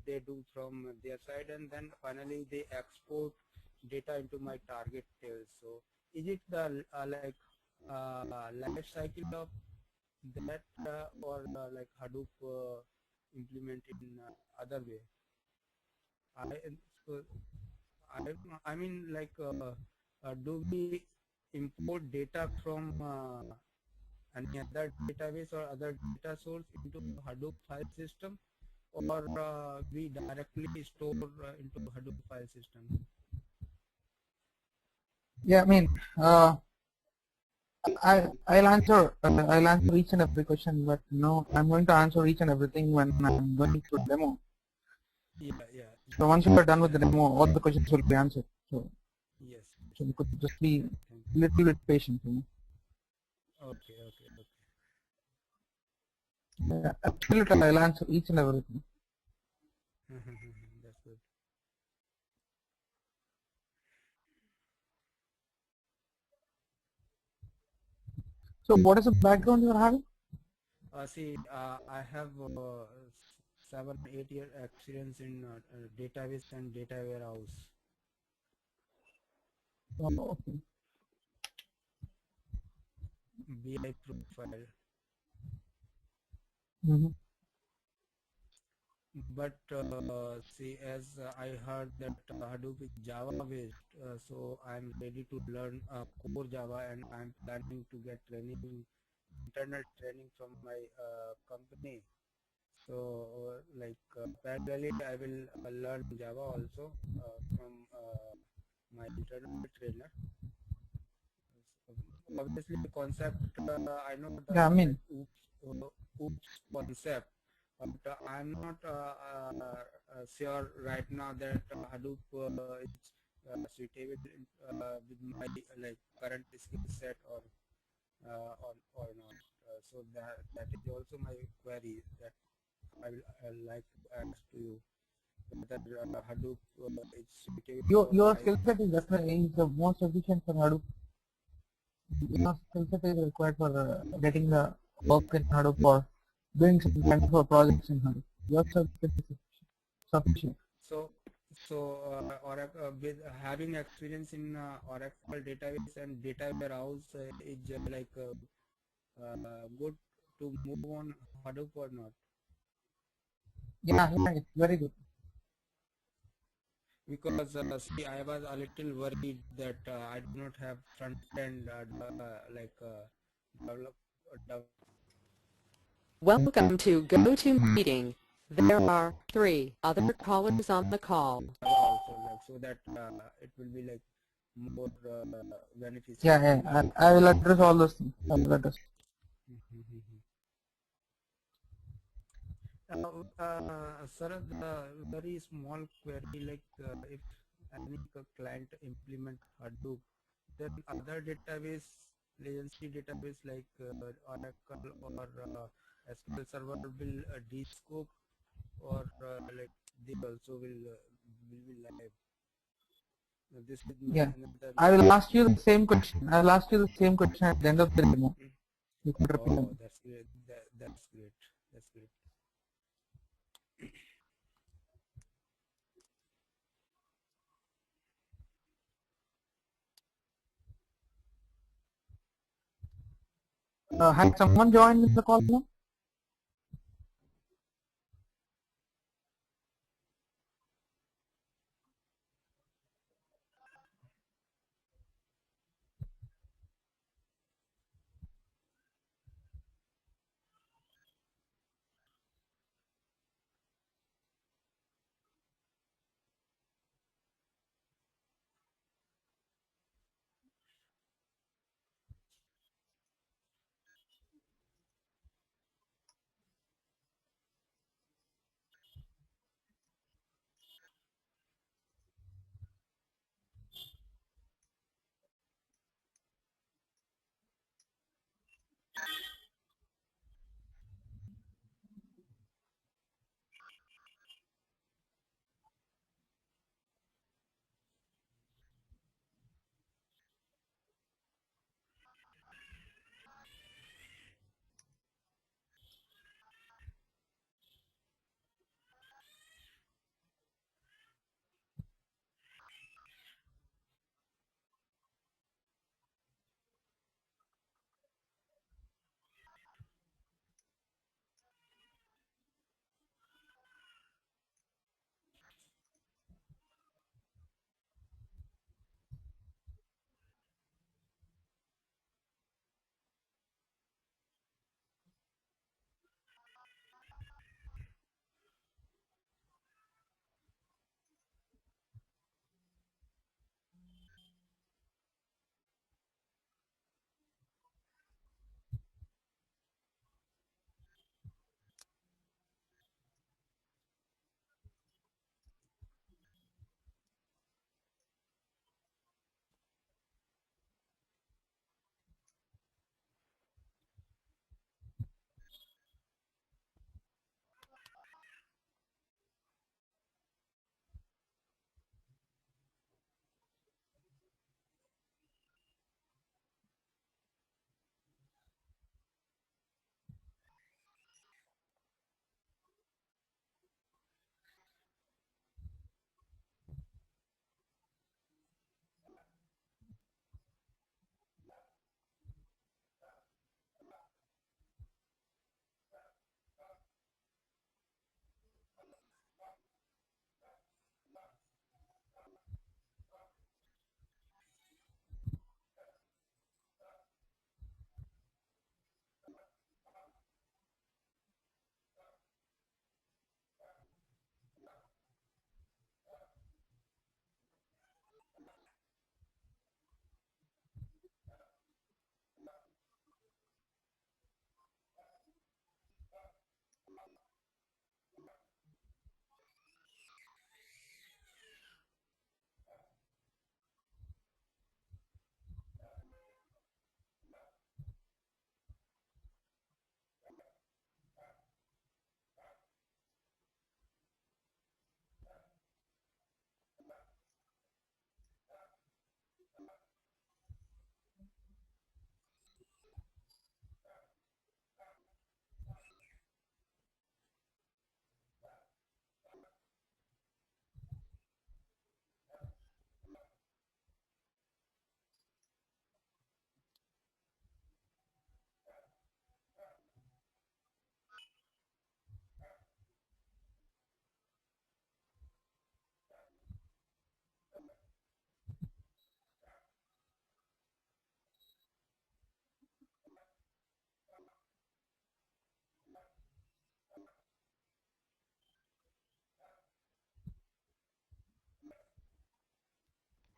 they do from their side, and then finally they export data into my target tables. So is it the life cycle of that or like Hadoop implement in other way? I so I mean like do we import data from any other database or other data source into Hadoop file system, or we directly store into Hadoop file system? Yeah, I mean, I'll answer each and every question, but no, I'm going to answer each and everything when I'm going to demo. Yeah, yeah. So once you are done with the demo, all the questions will be answered. So, Yes, yes. so you could just be Yeah, thank a little bit patient, you know. you. Okay, okay, okay. Yeah, absolutely, I'll answer each and everything. That's good. So what is the background you're having? See, I have 7, 8 year experience in database and data warehouse. Oh, okay. BI profile. Mm-hmm. But see, as I heard that Hadoop is Java based, so I'm ready to learn core Java, and I'm planning to get training, internal training from my company. So parallelly, I will learn Java also from my internal trainer. Obviously, the concept I know the Yeah, I mean, like OOPS concept, but I'm not sure right now that Hadoop is suitable with my like current skill set or not. So that is also my query that I will like to ask to you, whether Hadoop is suitable for your my skill set is definitely the most efficient for Hadoop. Your skill set is required for getting the work in Hadoop or doing some kind of a projects in Hadoop. Your skill set is sufficient. so Oracle with having experience in Oracle database and data warehouse is good to move on Hadoop or not? Yeah, yeah, it's very good. Because see, I was a little worried that I do not have front end develop, develop Welcome to GoToMeeting. There are 3 other callers on the call. Java also, like so that it will be like more beneficial Yeah, to yeah, me. I will address all those things. I will address. Sir, the very small query, like if any client implement Hadoop, then other database, legacy database like Oracle or SQL Server will descope, or like they also will be live. This is Yeah, another I my will ask you query. the same question. I will ask you the same question at the end of the demo. Mm. You can repeat Oh, them. that's great. That's great. That's great. Had someone joined in the call now?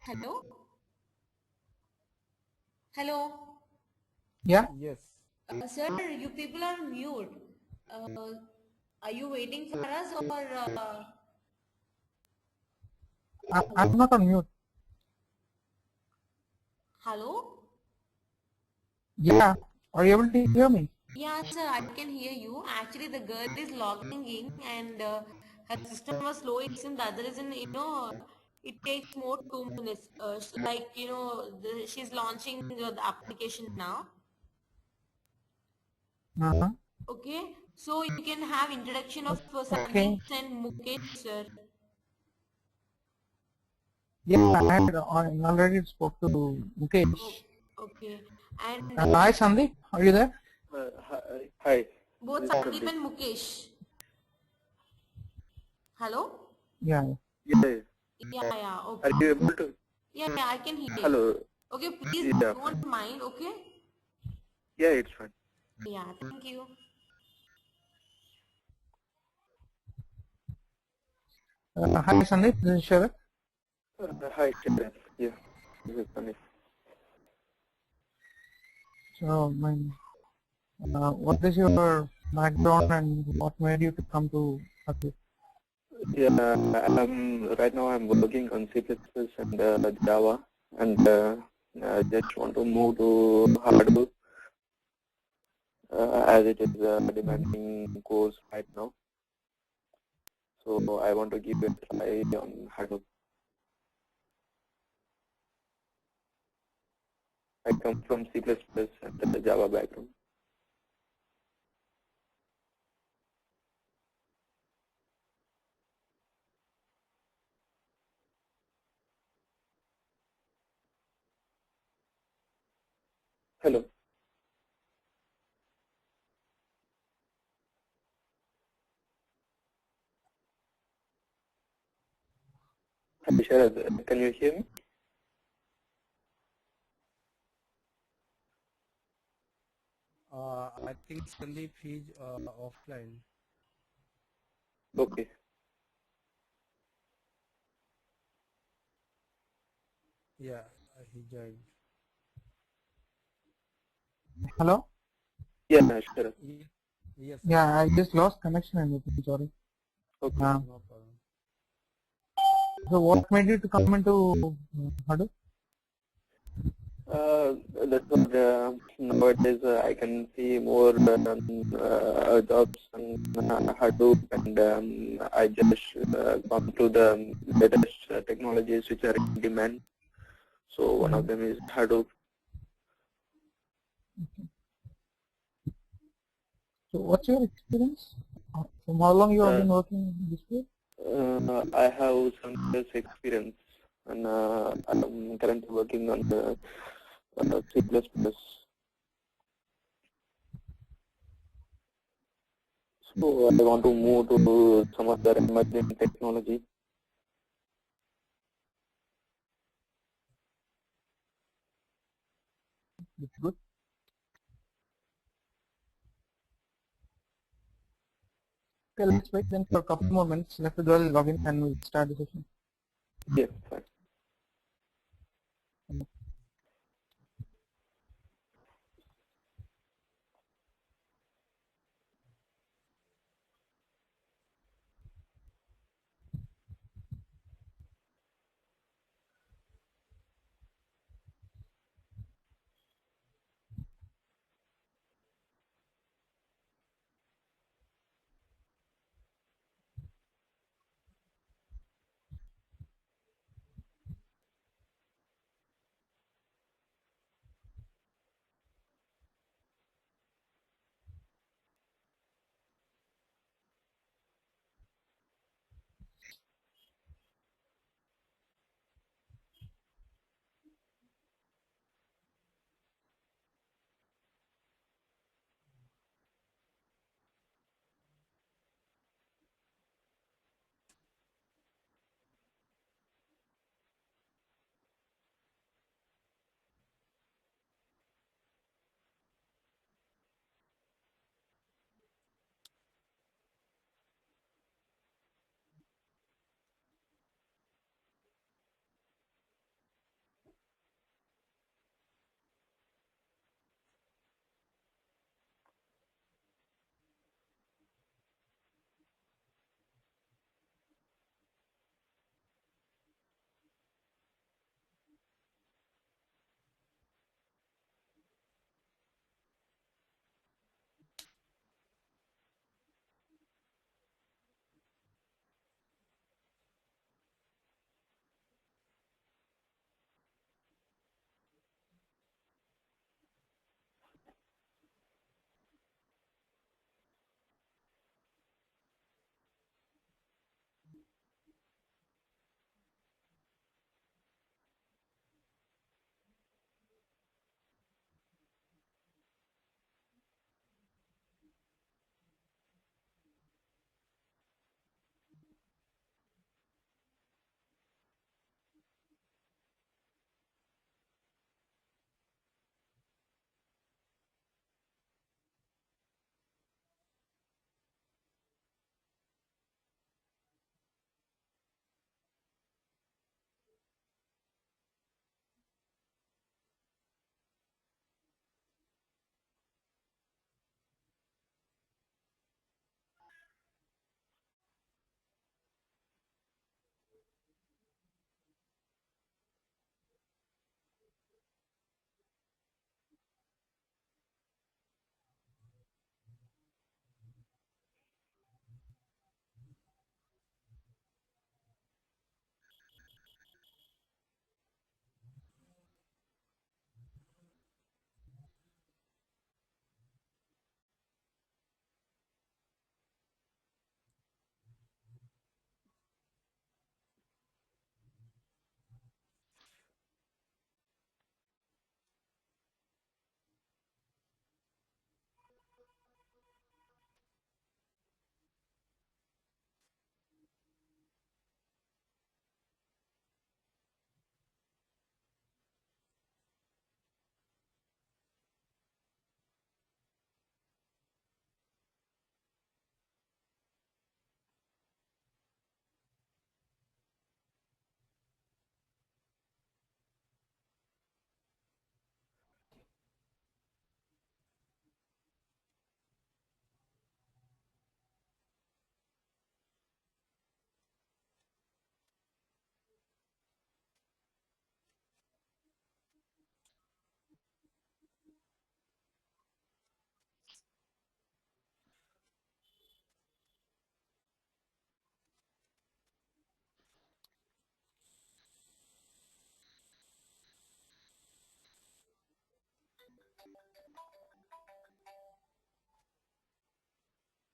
Hello? Hello? Yeah, Yes. Sir, you people are mute. Uh, are you waiting for us or I'm not on mute. hello? Yeah, are you able to hear me? Yeah, sir, I can hear you. Actually, the girl is logging in and her system was slow. It's in the other reason, it takes more 2 minutes. She's launching the application now. Uh-huh. Okay, so you can have introduction of Sandeep Okay. and Mukesh, sir. Yeah, I already spoke to Oh, Mukesh. okay, and Hi, Sandeep. Are you there? Hi. both This is Sandeep Sandeep. and Mukesh. Hello? Yeah. Yeah. Yeah, Are okay. you able to? Yeah, I can hear you. Hello. Okay, please Yeah, fine. don't mind, okay? Yeah, it's fine. Yeah, thank you. Hi, Sandeep. This is Sharat. Hi, Sharon. Yeah, this is Sandeep. So, what is your background and what made you to come to Hadoop? Yeah, right now I'm working on C++ and Java, and just want to move to Hadoop as it is a demanding course right now. So I want to give it a try on Hadoop. I come from C++ and the Java background. Hello. Hi, Sharat. Can you hear me? I think Sandeep is offline. Okay. Yeah, he joined. Hello? Yeah, sure. Yes, sir. Yeah, I just lost connection and everything, sorry. Okay. No problem. So what made you to come into Hadoop? That's what nowadays I can see more jobs on Hadoop, and I just gone through the latest technologies which are in demand. So one of them is Hadoop. So what's your experience? From how long you have Uh, been working in this field? I have some years experience, and I'm currently working on C++. So I want to move to some other emerging technology. It's good. Okay, let's wait then for a couple more minutes. Let the girl log in and we'll start the session. Yeah, fine.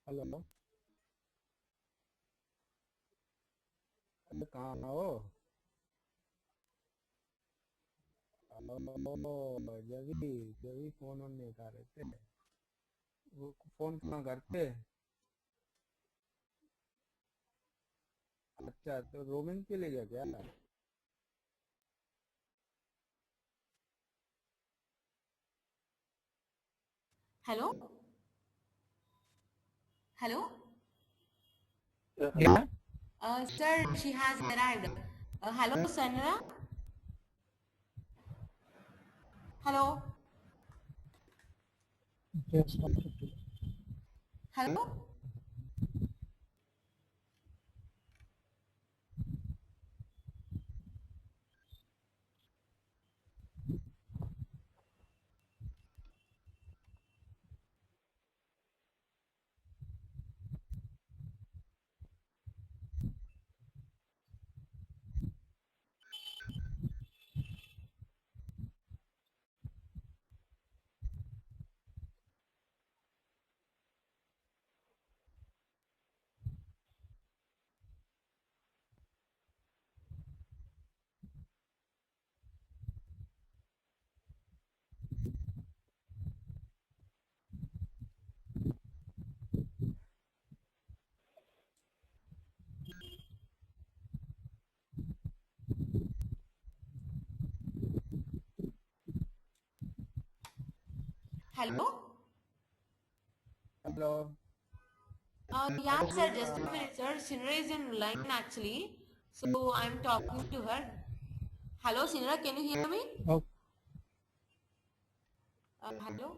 Hello, अरे कहाँ हो? ओ, जब भी phone on नहीं उठा रहे थे। वो फोन कहाँ करते? अच्छा, तो रोमिंग पे ले गया क्या? Hello? Hello? Hello. Yeah. Sir, she has arrived. Hello, Sandra? Hello? Just one second. Hello? Hello? Hello. Yeah, Actually, sir, just a minute, sir. Sinra is in line actually. So I'm talking to her. Hello, Sinra, can you hear me? Oh, Hello?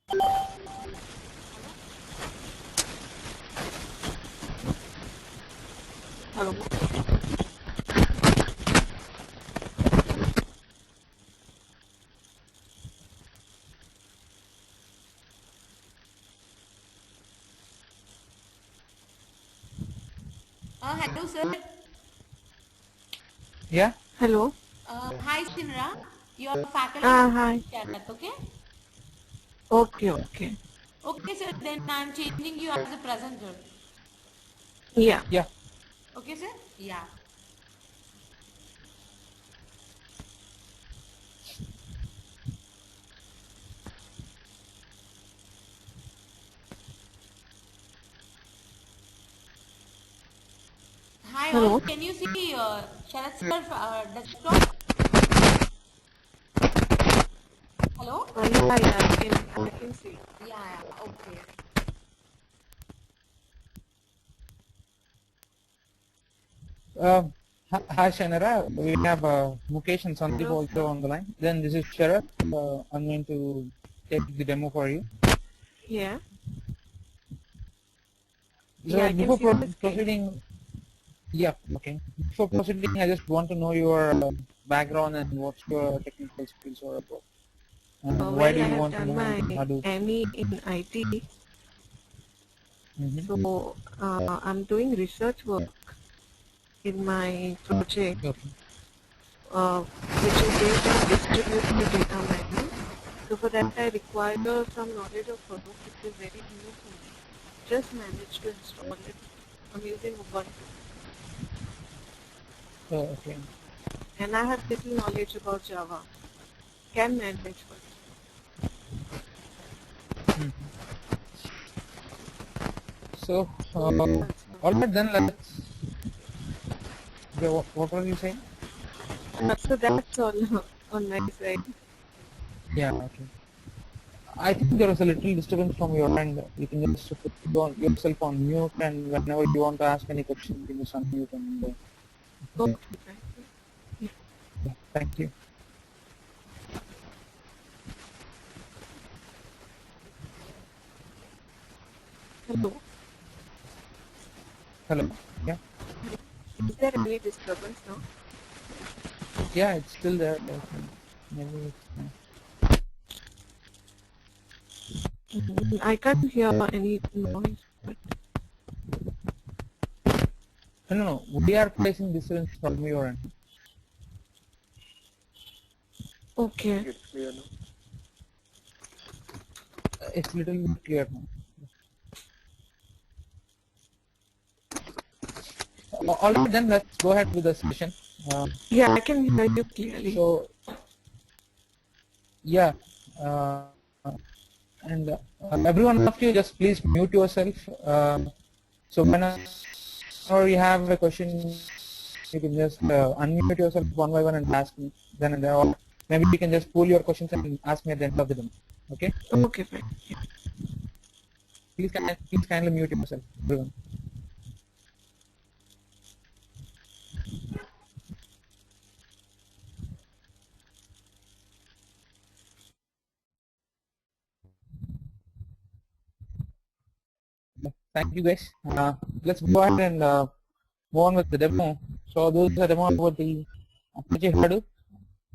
Hello? hello. Hello, sir. Yeah. Hello. Hi, Sinra. Your faculty Ah, hi. chat, okay? Okay, okay. Okay, sir, then I'm changing you as a presenter. Yeah. Yeah. Okay, sir? Yeah. Hi, all. Hello. Can you see Sharat sir desktop? Hello? Yeah, yeah, I can see. Yeah, yeah, okay. Hi, Shanara. We have Mukesh and Sandeep Hello, also sir. on the line. Then this is Sharat. I'm going to take the demo for you. Yeah. Yeah, So I can before see the screen. proceeding, yeah, okay. Before proceeding, I just want to know your background and what's your technical skills are about. And why Well, do I you have want to done know my Hadoop? ME in IT, Mm-hmm. so I'm doing research work in my project, Okay. which is based on distributed data mining. So for that, I require some knowledge of Hadoop, which is very new to me. Just managed to install it. I'm using Ubuntu, Okay. and I have little knowledge about Java. Can manage first. Mhm. So, That's all right, then let's. Okay, what were you saying? all. So that's all on my side. Yeah, okay. I think there was a little disturbance from your end. You can just put yourself on mute, and whenever you want to ask any question, you can just unmute and. Okay, Okay. fine. Yeah, thank you. Hello. Hello. Yeah. Is there any disturbance now? Yeah, it's still there. I think. Maybe it's. I can't hear any noise. But No, no, no. We are facing disturbance from your end. okay. It's clear now. It's little bit clear now. all right, then let's go ahead with the session. Yeah, I can hear you clearly. So, yeah, uh, and everyone of you just please mute yourself. So whenever you have a question, you can just unmute yourself one by one and ask me. Then and there, or maybe you can just pull your questions and ask me at the end of the demo. Okay? Okay, fine. Yeah. Please kindly mute yourself, everyone. Thank you, guys. Let's go ahead and move on with the demo. So this is a demo about the Apache Hadoop,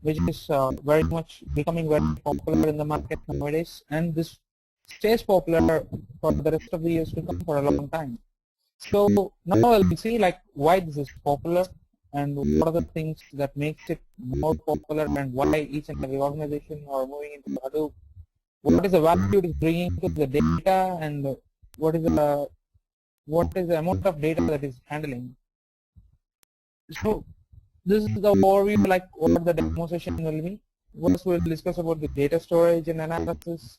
which is very much becoming very popular in the market nowadays, and this stays popular for the rest of the years to come for a long time. So now we'll see like why this is popular and what are the things that makes it more popular and why each and every organization are moving into Hadoop. What is the value it is bringing to the data, and what is the amount of data that is handling. So this is the overview, like what the demo session will be. First we'll discuss about the data storage and analysis.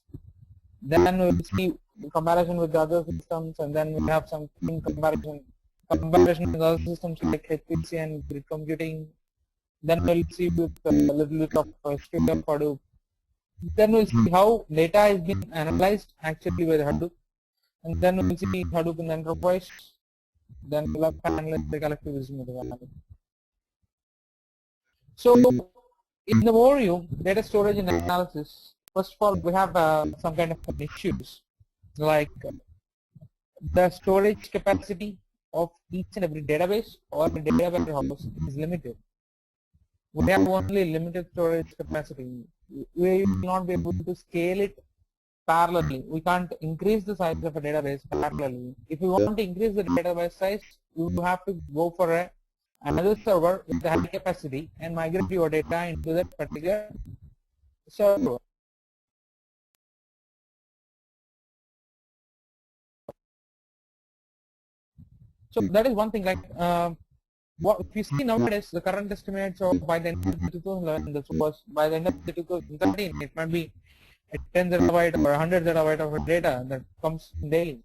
Then we'll see comparison with the other systems, and then we have some comparison with other systems like HPC and grid computing. Then we'll see with a little bit of history of Hadoop. Then we'll see how data is being analyzed actually with Hadoop, and then we'll see Hadoop in the enterprise. Then we'll have analyze the collective wisdom of the Hadoop. So in the overview, data storage and analysis, first of all, we have some kind of issues like the storage capacity of each and every database or the data warehouse is limited. We have only limited storage capacity. We will not be able to scale it parallelly. We can't increase the size of a database parallelly. If we want to increase the database size, we will have to go for another server with high capacity and migrate your data into that particular server. So that is one thing. Like what if you see nowadays, the current estimates of by the end of 2011, this was by the end of 2013, it might be a 10 zettabyte or 100 zettabyte of data that comes daily.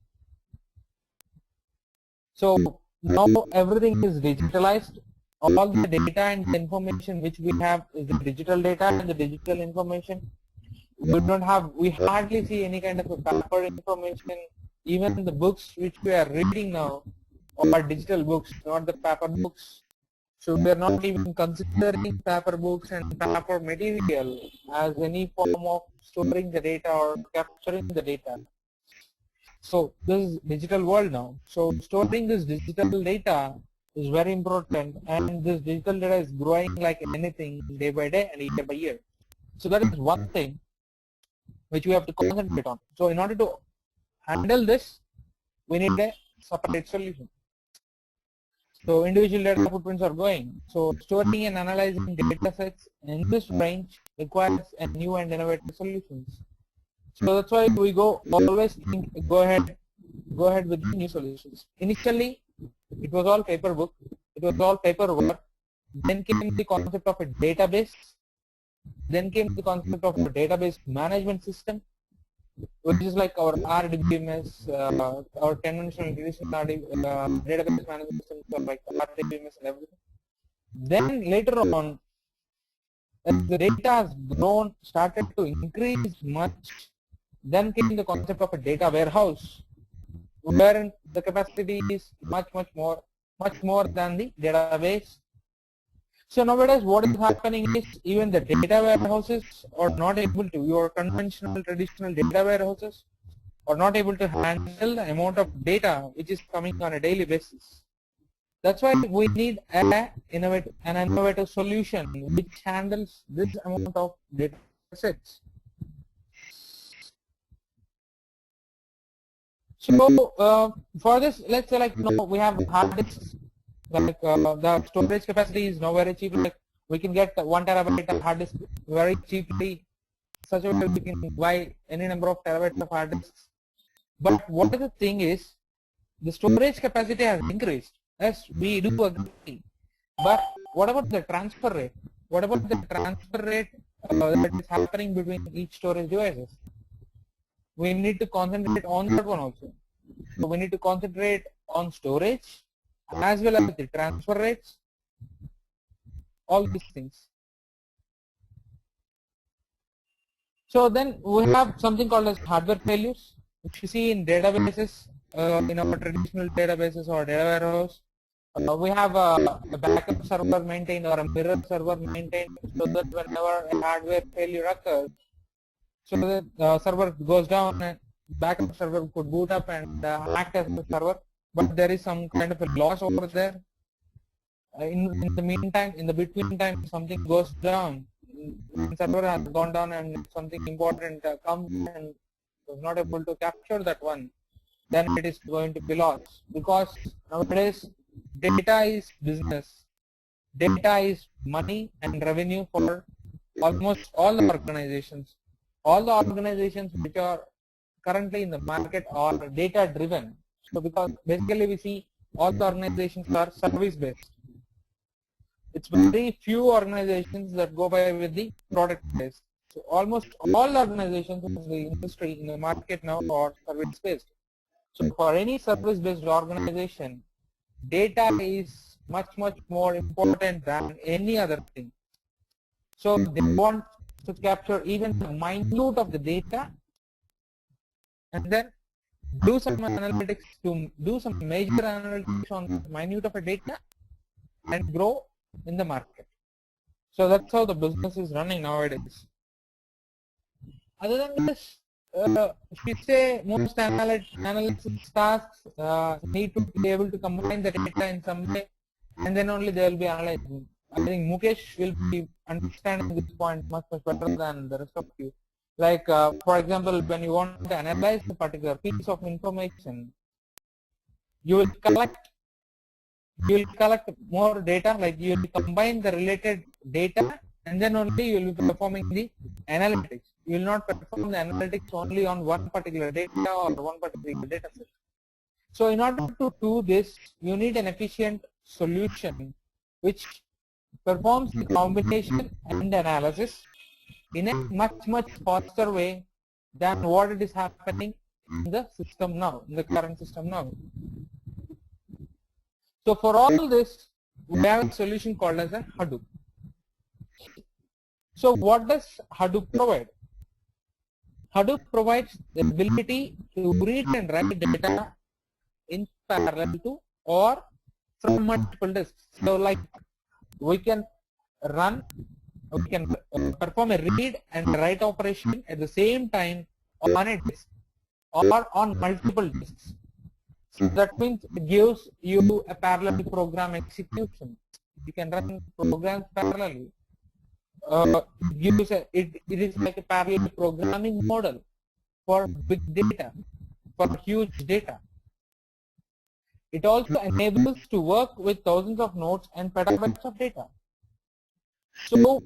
So now everything is digitalized. All the data and the information which we have is the digital data and the digital information. We hardly see any kind of a paper information. Even the books which we are reading now are digital books, not the paper books. So we are not even considering paper books and paper material as any form of storing the data or capturing the data. So this is digital world now. So storing this digital data is very important, and this digital data is growing like anything day by day and year by year. So that is one thing which we have to concentrate on. So in order to handle this, we need a separate solution. So individual data footprints are going. So storing and analyzing data sets in this range requires a new and innovative solutions. So that's why we always go ahead with new solutions. Initially, it was all paper book. It was all paperwork. Then came the concept of a database. Then came the concept of a database management system, which is like our RDBMS, our 10-dimensional database management systems are like RDBMS and everything. Then later on, as the data has started to increase much, then came the concept of a data warehouse, where the capacity is much more than the database. So nowadays what is happening is even the data warehouses are not able to, your conventional traditional data warehouses are not able to handle the amount of data which is coming on a daily basis. That's why we need an innovative solution which handles this amount of data sets. So for this, let's say like we have hard disks, like the storage capacity is now very cheap. Like we can get 1 terabyte of hard disk very cheaply. Such a way we can buy any number of terabytes of hard disks. But what is the thing is, the storage capacity has increased, Yes, we do agree. But what about the transfer rate? What about the transfer rate that is happening between each storage devices? We need to concentrate on that one also. So we need to concentrate on storage as well as the transfer rates, all these things. So then we have something called as hardware failures, which you see in databases, in our traditional databases or data warehouse. We have a backup server maintained or a mirror server maintained, so that whenever a hardware failure occurs, so the server goes down and backup server could boot up and act as the server, but there is some kind of a loss over there. In the meantime, in the between time, something goes down. The server has gone down and something important comes and was not able to capture that one, then it is going to be lost. Because nowadays, data is business. Data is money and revenue for almost all the organizations. All the organizations which are currently in the market are data driven. So because basically we see all the organizations are service based. It's very few organizations that go by with the product based. So almost all organizations in the industry, in the market now are service based. So for any service based organization, data is much more important than any other thing. So they want to capture even the minute of the data and then do some analytics, to do some major analytics on the minute of a data and grow in the market. So that's how the business is running nowadays. Other than this, we say most analysis tasks need to be able to combine the data in some way, and then only they will be analyzing. I think Mukesh will be understanding this point much better than the rest of you. Like, for example, when you want to analyze a particular piece of information, you will collect more data, like you will combine the related data and then only you will be performing the analytics. You will not perform the analytics only on one particular data or one particular data set. So in order to do this, you need an efficient solution which performs the combination and analysis in a much faster way than what it is happening in the system now, in the current system now. So for all this, we have a solution called as a Hadoop. So what does Hadoop provide? Hadoop provides the ability to read and write data in parallel to or from multiple disks. So like we can perform a read and write operation at the same time on a disk or on multiple disks. So that means it gives you a parallel program execution. You can run programs parallelly. It is like a parallel programming model for big data, for huge data. It also enables to work with thousands of nodes and petabytes of data. So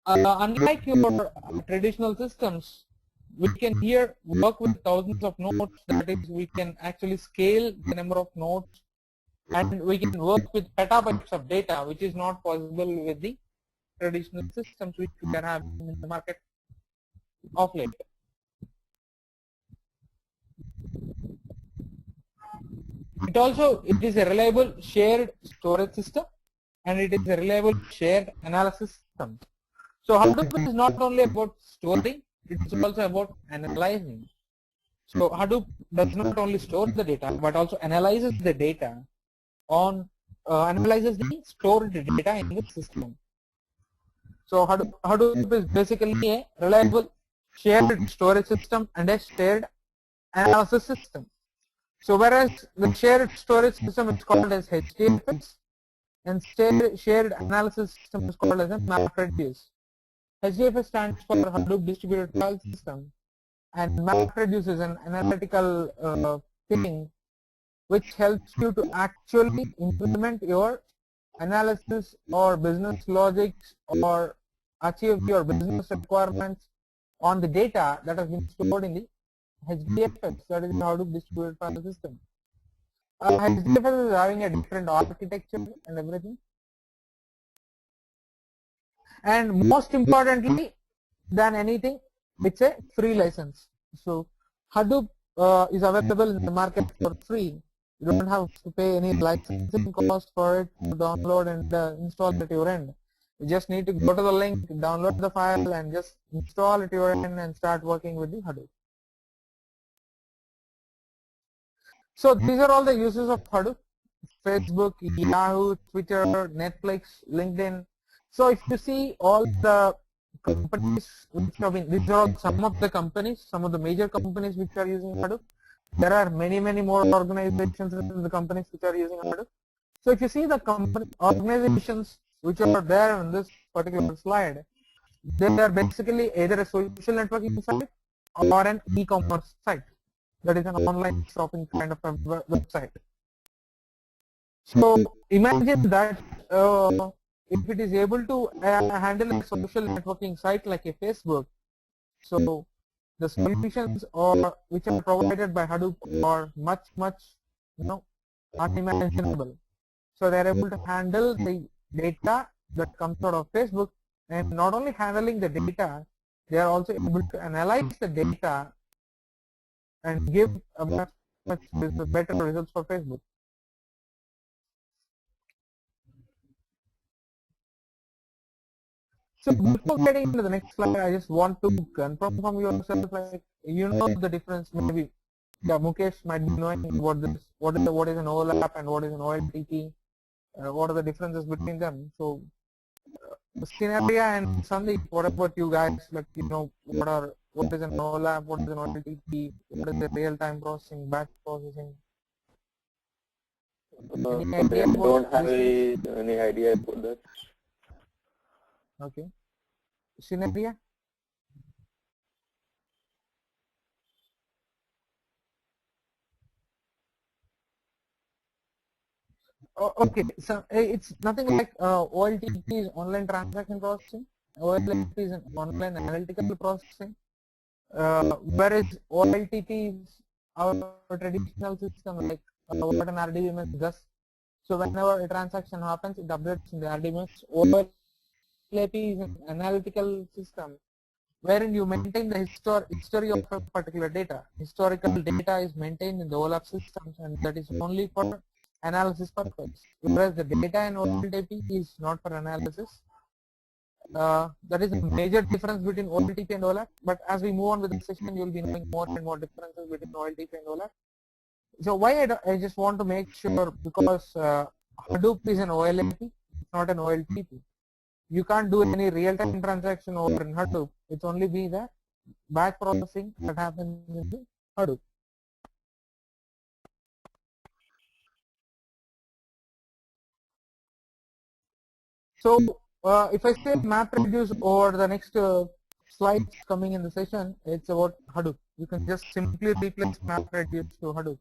unlike your traditional systems, we can here work with thousands of nodes. That is, we can actually scale the number of nodes, and we can work with petabytes of data, which is not possible with the traditional systems which we can have in the market of late. It is a reliable shared storage system, and it is a reliable shared analysis system. So Hadoop is not only about storing, it is also about analyzing. So Hadoop does not only store the data, but also analyzes the data analyzes the stored data in the system. So Hadoop is basically a reliable shared storage system and a shared analysis system. So whereas the shared storage system is called as HDFS, and shared analysis system is called as a MapReduce. HDFS stands for Hadoop Distributed File System, and MapReduce is an analytical thing which helps you to actually implement your analysis or business logics or achieve your business requirements on the data that has been stored in the HDFS, that is the Hadoop Distributed File System. HDFS is having a different architecture and everything. And most importantly than anything, it's a free license. So Hadoop is available in the market for free. You don't have to pay any licensing cost for it to download and install it at your end. You just need to go to the link, download the file, and just install it at your end and start working with the Hadoop. So these are all the uses of Hadoop: Facebook, Yahoo, Twitter, Netflix, LinkedIn. So if you see all the companies which have been, these are all some of the companies, some of the major companies which are using Hadoop. There are many more organizations in the companies which are using Hadoop. So if you see the company organizations which are there on this particular slide, they are basically either a social networking site or an e-commerce site, that is an online shopping kind of a website. So imagine that if it is able to handle a social networking site like a Facebook, so the solutions which are provided by Hadoop are much unimaginable. So they are able to handle the data that comes out of Facebook, and not only handling the data, they are also able to analyze the data and give a much better results for Facebook. So before getting into the next slide, I just want to confirm from yourself, like, you know the difference. Maybe, yeah, Mukesh might be knowing what this, what is an overlap and what is an OLTP. What are the differences between them? So, Scenario and Sandeep, what about you guys? Like, you know, what is an overlap? What is an OLTP? What is the real-time processing, batch processing? Any Sorry, idea I about don't have this? any idea about that. Okay, Scenario. Oh, okay, so it's nothing like OLTP is online transaction processing. OLTP is an online analytical processing. Whereas OLTP is our traditional system, like what an RDBMS does. So whenever a transaction happens, it updates in the RDBMS. OLTP is an analytical system wherein you maintain the history of a particular data. Historical data is maintained in the OLAP systems, and that is only for analysis purpose. Whereas the data in OLTP is not for analysis. That is a major difference between OLTP and OLAP. But as we move on with the session, you will be knowing more and more differences between OLTP and OLAP. So why I just want to make sure, because Hadoop is an OLAP, it's not an OLTP. You can't do any real-time transaction over in Hadoop. It's only be the batch processing that happens in the Hadoop. So if I say MapReduce over the next slides coming in the session, it's about Hadoop. You can just simply replace MapReduce to Hadoop.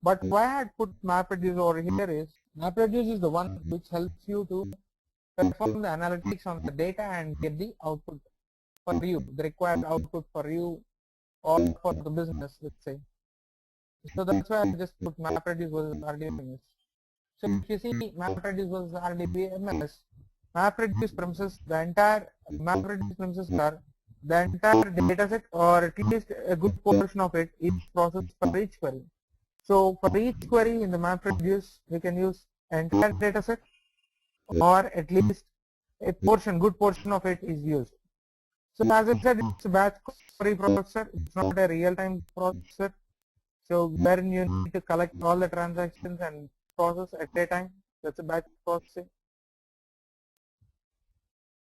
But why I put MapReduce over here is, MapReduce is the one which helps you to perform the analytics on the data and get the output for you, the required output for you or for the business, let's say. So that's why I just put MapReduce versus RDBMS. So if you see MapReduce versus RDBMS, MapReduce premises the entire MapReduce premises are the entire dataset, or at least a good portion of it, is processed for each query. So for each query in the MapReduce, we can use entire dataset, or at least a good portion of it is used. So as I said, it's a batch query processor. It's not a real-time processor. So wherein you need to collect all the transactions and process at a time. That's a batch processing.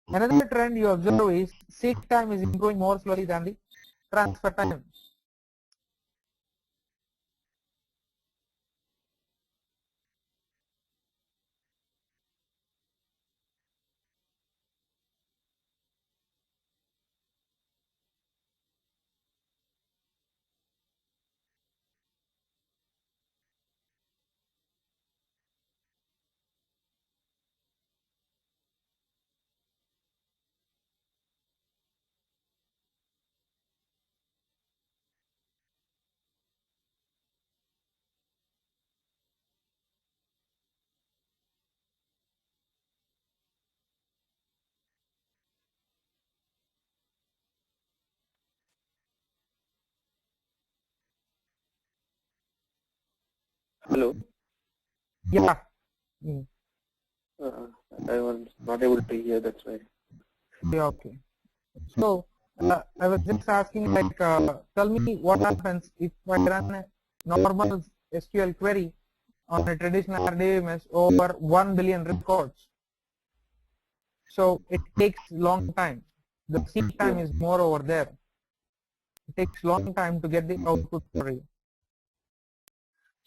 Another trend you observe is seek time is improving more slowly than the transfer time. Hello. Yeah. I was not able to hear. That's why. Yeah, okay. So I was just asking, like, tell me what happens if I run a normal SQL query on a traditional RDBMS over 1 billion records. So it takes long time. The seek time is more over there. It takes long time to get the output for you.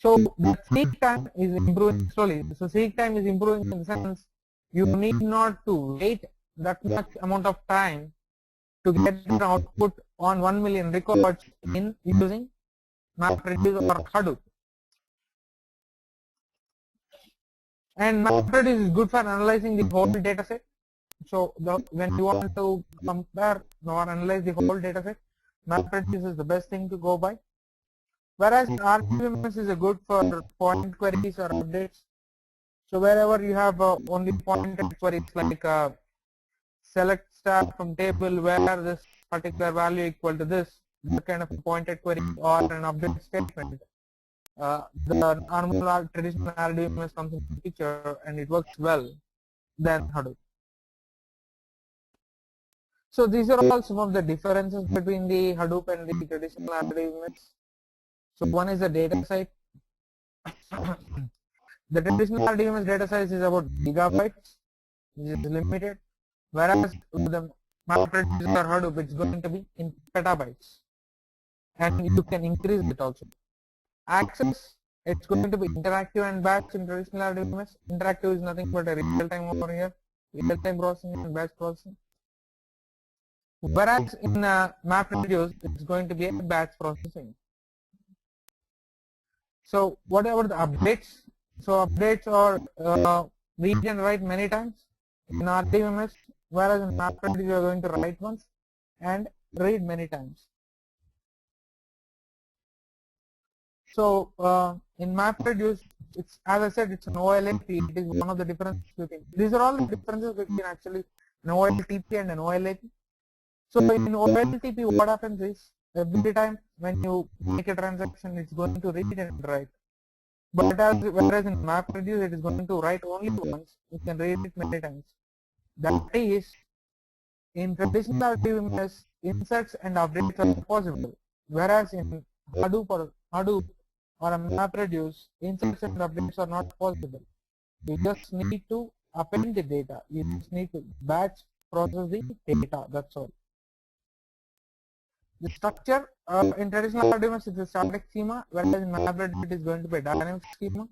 So the seek time is improving slowly. So seek time is improving in the sense you need not to wait that much amount of time to get the output on 1 million records in using MapReduce or Hadoop. And MapReduce is good for analyzing the whole data set. So when you want to compare or analyze the whole data set, MapReduce is the best thing to go by. Whereas RDBMS is a good for point queries or updates. So wherever you have only pointed queries like select star from table where this particular value equal to this, that kind of a pointed query or an update statement, the normal traditional RDBMS comes into the picture and it works well than Hadoop. So these are all some of the differences between the Hadoop and the traditional RDBMS. So one is the data size. The traditional RDBMS data size is about gigabytes, which is limited, whereas with the MapReduce or Hadoop, it's going to be in petabytes, and you can increase it also. Access, it's going to be interactive and batch in traditional RDBMS. Interactive is nothing but a real-time over here, real-time processing and batch processing. Whereas in MapReduce, it's going to be a batch processing. So what about the updates? So updates are read and write many times in RDBMS, whereas in MapReduce you are going to write once and read many times. So in MapReduce, it's, as I said, it's an OLTP. It is one of the differences between. These are all the differences between actually an OLTP and an OLAP. So in OLTP, what happens is every time when you make a transaction, it's going to read and write. But whereas in MapReduce, it is going to write only once. You can read it many times. That is, in traditional RDBMS, inserts and updates are possible, whereas in Hadoop or a MapReduce, inserts and updates are not possible. You just need to append the data. You just need to batch process the data. That's all. The structure in traditional RDBMS is a static schema, whereas in MapReduce it is going to be a dynamic schema.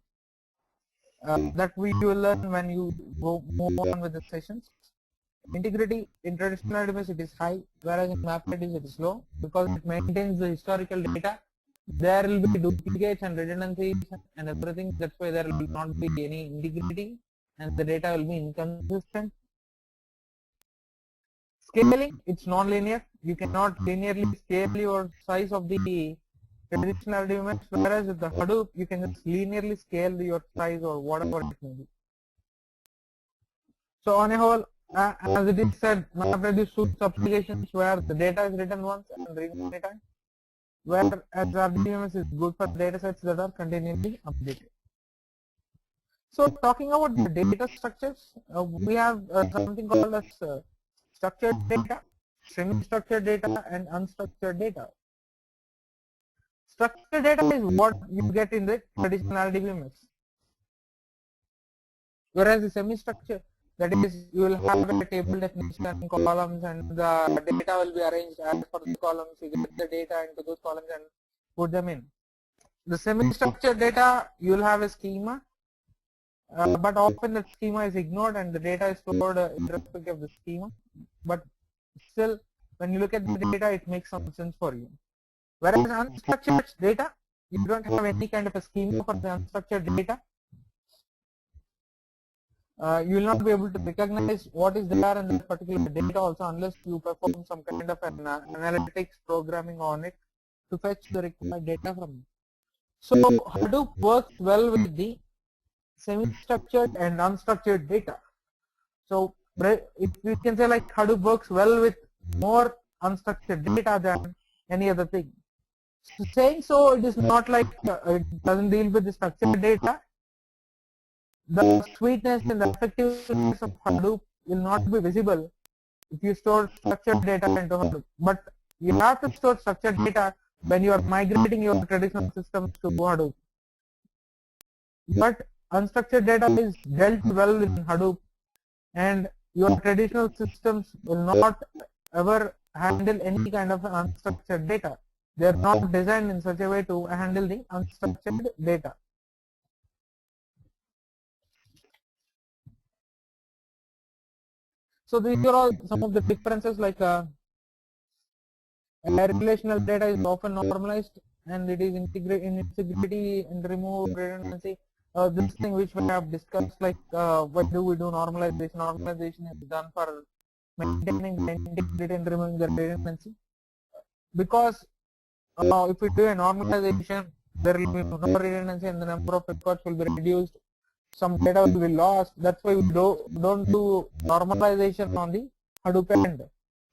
That we will learn when you move on with the sessions. Integrity in traditional RDBMS it is high, whereas in MapReduce it is low because it maintains the historical data. There will be duplicates and redundancies and everything. That's why there will not be any integrity and the data will be inconsistent. Scaling, it's non-linear. You cannot linearly scale your size of the traditional RDBMS, whereas with the Hadoop, you can just linearly scale your size or whatever it may be. So on a whole, as it is said, MapReduce suits applications where the data is written once and read many times, whereas RDBMS is good for data sets that are continually updated. So talking about the data structures, we have something called as structured data, semi-structured data, and unstructured data. Structured data is what you get in the traditional RDBMS, whereas the semi-structured, that is, you will have a table definition, columns, and the data will be arranged as per the columns. You get the data into those columns and put them in. The semi-structured data, you will have a schema, but often the schema is ignored and the data is stored irrespective of the schema. But still, when you look at the data, it makes some sense for you. Whereas unstructured data, you don't have any kind of a schema for the unstructured data. You will not be able to recognize what is there in that particular data also unless you perform some kind of an analytics programming on it to fetch the required data from it. So Hadoop works well with the semi-structured and unstructured data. So if we can say like Hadoop works well with more unstructured data than any other thing. Saying so, it is not like it doesn't deal with the structured data. The sweetness and the effectiveness of Hadoop will not be visible if you store structured data into Hadoop. But you have to store structured data when you are migrating your traditional systems to Hadoop. But unstructured data is dealt well in Hadoop, and your traditional systems will not ever handle any kind of unstructured data. They are not designed in such a way to handle the unstructured data. So these are all some of the differences, like relational data is often normalized and it is integrated in integrity and remove redundancy. This thing which we have discussed, like what do we do normalization? Normalization is done for maintaining the integrity and removing the redundancy. Because if we do a normalization, there will be no redundancy and the number of records will be reduced. Some data will be lost. That's why we don't do normalization on the Hadoop end,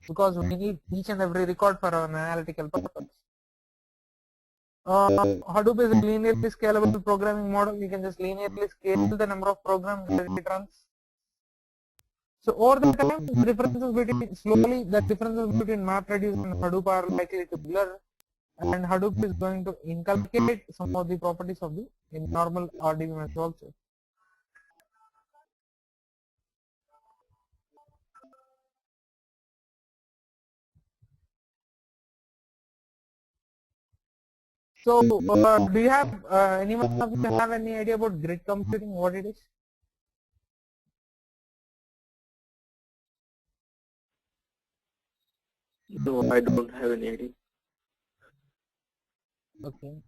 because we need each and every record for an analytical purpose. Hadoop is a linearly scalable programming model. You can just linearly scale the number of programs that it runs. So over the time, the differences between MapReduce and Hadoop are likely to blur, and Hadoop is going to inculcate some of the properties of the normal RDBMS also. So, do you have anyone of you have any idea about grid computing? What it is? No, I don't have any idea. Okay.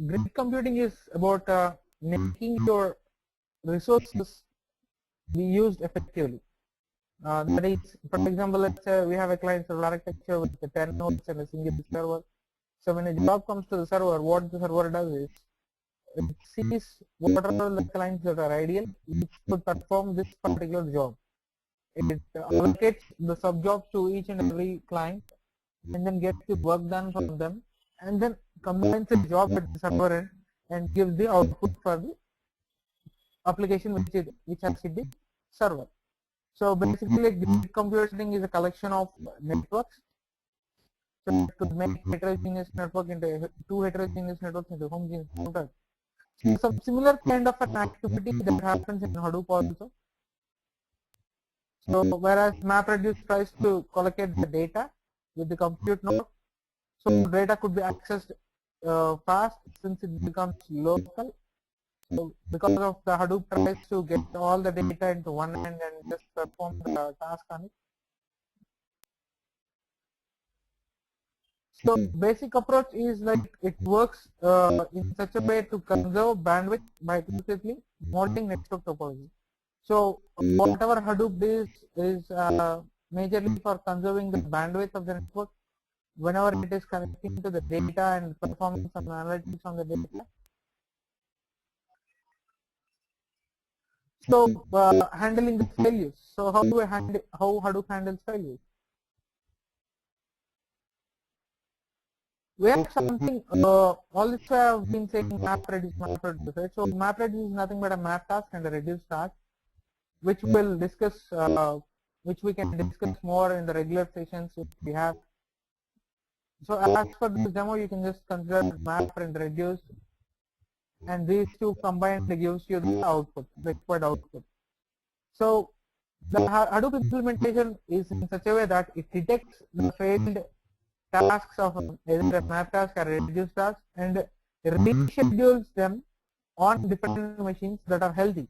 Grid computing is about making your resources be used effectively. That is, for example, let's say we have a client server architecture with 10 nodes and a single server. So when a job comes to the server, what the server does is it sees what are the clients that are ideal which could perform this particular job. It allocates the sub-jobs to each and every client and then gets the work done from them, and then combines the job at the server end and gives the output for the application which has hit the server. So basically, grid computing is a collection of networks. So it could make heterogeneous network into two heterogeneous networks into homogeneous network. So some similar kind of an activity that happens in Hadoop also. So whereas MapReduce tries to collocate the data with the compute node, so data could be accessed fast since it becomes local. So because of the Hadoop tries to get all the data into one end and just perform the task on it. So basic approach is like it works in such a way to conserve bandwidth by quickly modeling network topology. So whatever Hadoop is majorly for conserving the bandwidth of the network whenever it is connecting to the data and performing some analytics on the data. So handling the failures. So how Hadoop handles failures? We have something, all this I have been saying MapReduce, right? So MapReduce is nothing but a map task and a reduce task, which we'll discuss, which we can discuss more in the regular sessions which we have. So as for this demo, you can just consider map and reduce, and these two combined gives you the output, the required output. So the Hadoop implementation is in such a way that it detects the failed tasks of either a map task or a reduce task and reschedules them on different machines that are healthy.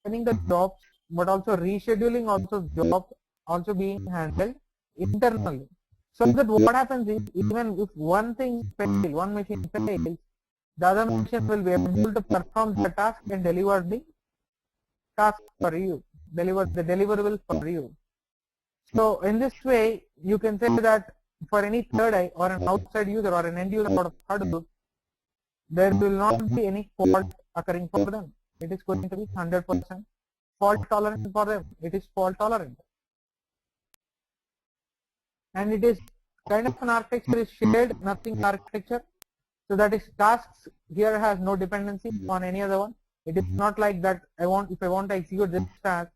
Running the jobs, but also rescheduling also jobs also being handled internally. So that what happens is, even if one thing fails, one machine fails, the other machine will be able to perform the task and deliver the task for you, deliver the deliverable for you. So in this way, you can say that for any third eye or an outside user or an end user out of Hadoop, there will not be any fault occurring for them. It is going to be 100% fault tolerant for them. It is fault tolerant. And it is kind of an architecture is shared nothing architecture. So that is tasks here has no dependency on any other one. It is not like that if I want to execute this task,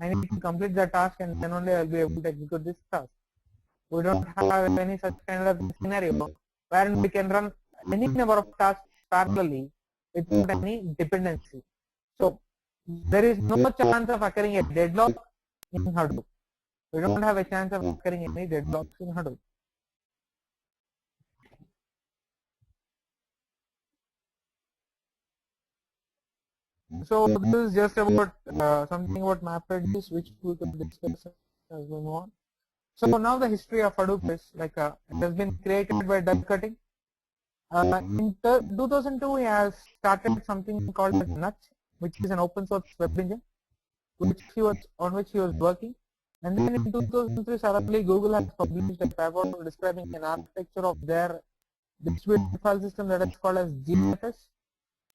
I need to complete the task and then only I will be able to execute this task. We don't have any such kind of scenario wherein we can run any number of tasks parallelly without any dependency. So there is no chance of occurring a deadlock in Hadoop. We don't have a chance of occurring any deadlocks in Hadoop. So this is just about something about MapReduce, which we could discuss as we move on. So now the history of Hadoop is like it has been created by Doug Cutting. In 2002, he has started something called as Nutch, which is an open source web engine, on which he was working. And then in 2003, suddenly Google has published a paper describing an architecture of their distributed file system that is called as GFS.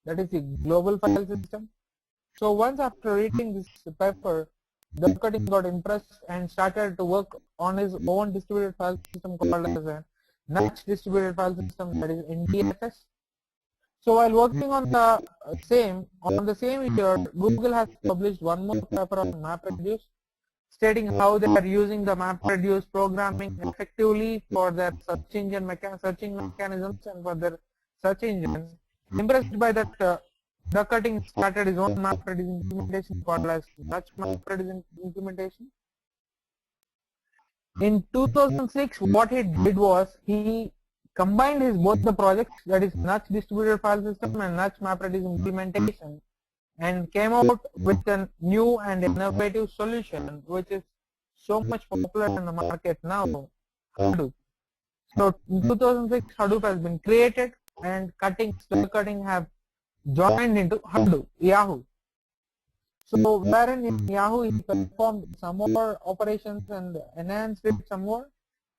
That is the global file system. So once after reading this paper, Doug Cutting got impressed and started to work on his own distributed file system called as a Nutch distributed file system, that is NDFS. So while working on the same year, Google has published one more paper on MapReduce, stating how they are using the MapReduce programming effectively for their searching mechanisms and for their search engines. Impressed by that, Doug Cutting started his own MapReduce implementation called as Nutch MapReduce implementation. In 2006, what he did was he combined both the projects, that is Nutch distributed file system and Nutch MapReduce implementation, and came out with a new and innovative solution which is so much popular in the market now, Hadoop. So in 2006, Hadoop has been created and Doug Cutting have joined into Hadoop, Yahoo. So wherein in Yahoo he performed some more operations and enhanced it some more.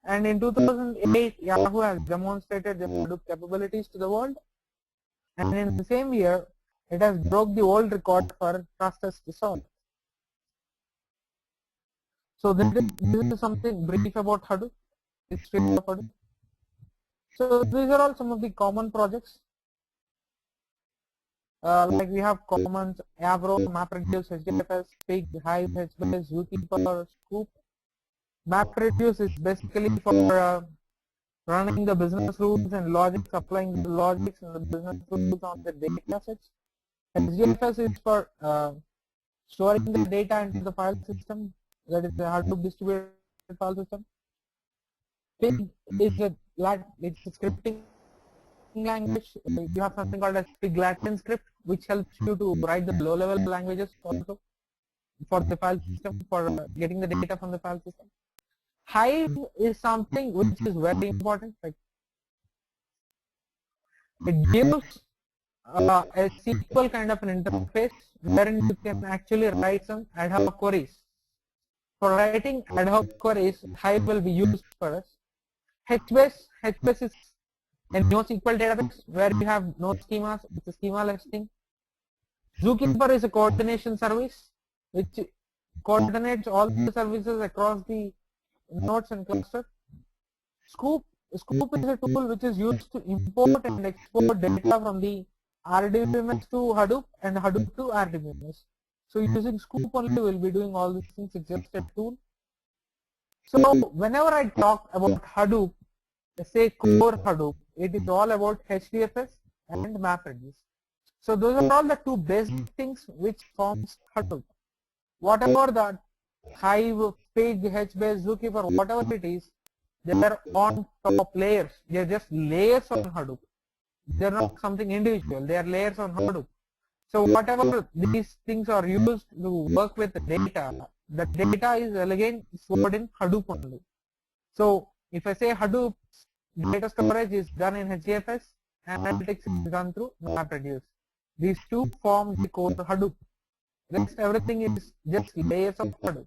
And in 2008, Yahoo has demonstrated the Hadoop capabilities to the world. And in the same year, it has broke the world record for fastest result. So this is something brief about Hadoop, history of Hadoop. So these are all some of the common projects. Like we have Commons, Avro, MapReduce, HDFS, Pig, Hive, HBase, Zookeeper, Scoop. MapReduce is basically for running the business rules and logics, applying the logics and the business rules on the data sets. HDFS is for storing the data into the file system, that is the Hadoop distributed file system. Pig is a scripting language. You have something called as Pig Latin script, which helps you to write the low-level languages also for the file system, for getting the data from the file system. Hive is something which is very important. Like it gives a SQL kind of an interface wherein you can actually write some ad hoc queries. For writing ad hoc queries, Hive will be used for us. HBase is a NoSQL database where you have node schemas. It's a schema-less thing. Zookeeper is a coordination service which coordinates all the services across the nodes and cluster. Scoop is a tool which is used to import and export data from the RDBMS to Hadoop and Hadoop to RDBMS. So using Scoop only we'll be doing all these things. It's just a tool. So whenever I talk about Hadoop, say core Hadoop, it is all about HDFS and MapReduce. So those are all the two basic things which forms Hadoop. Whatever the Hive, Pig, HBase, Zookeeper, whatever it is, they are on top layers. They are just layers on Hadoop. They are not something individual. They are layers on Hadoop. So whatever these things are used to work with the data is again stored in Hadoop only. So if I say Hadoop data storage is done in HDFS and analytics is done through MapReduce. These two form the core Hadoop. Rest everything is just layers of Hadoop.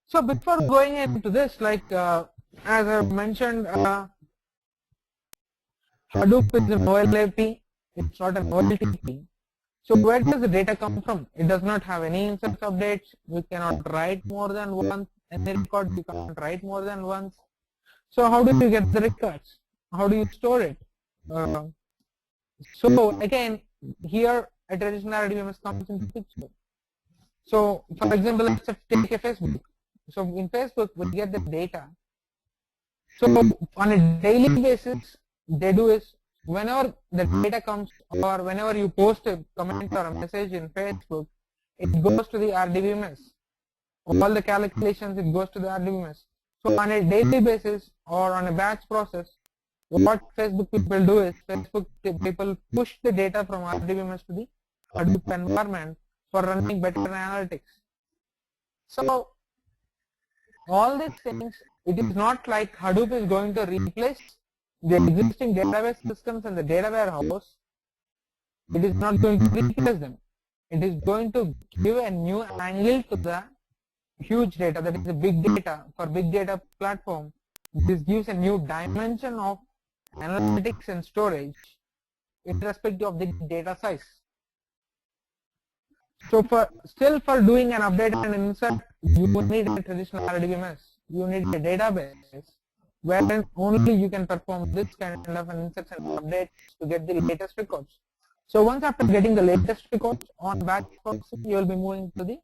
So before going into this, like as I mentioned, Hadoop is an OLAP. It's not an OLTP. So where does the data come from? It does not have any instance updates. We cannot write more than one any record you can't write more than once. So how do you get the records? How do you store it? So again, here a traditional RDBMS comes into picture. So for example, let's take a Facebook. So in Facebook, we get the data. So on a daily basis, they do is whenever the data comes or whenever you post a comment or a message in Facebook, it goes to the RDBMS. All the calculations, it goes to the RDBMS. So on a daily basis or on a batch process, what Facebook people do is Facebook people push the data from RDBMS to the Hadoop environment for running better analytics. So all these things, it is not like Hadoop is going to replace the existing database systems and the data warehouse. It is not going to replace them. It is going to give a new angle to the huge data, that is the big data. For big data platform, this gives a new dimension of analytics and storage irrespective of the data size. So for doing an update and insert, you need a traditional RDBMS. You need a database wherein only you can perform this kind of an inserts and updates to get the latest records. So once after getting the latest records on batch processing, you will be moving to the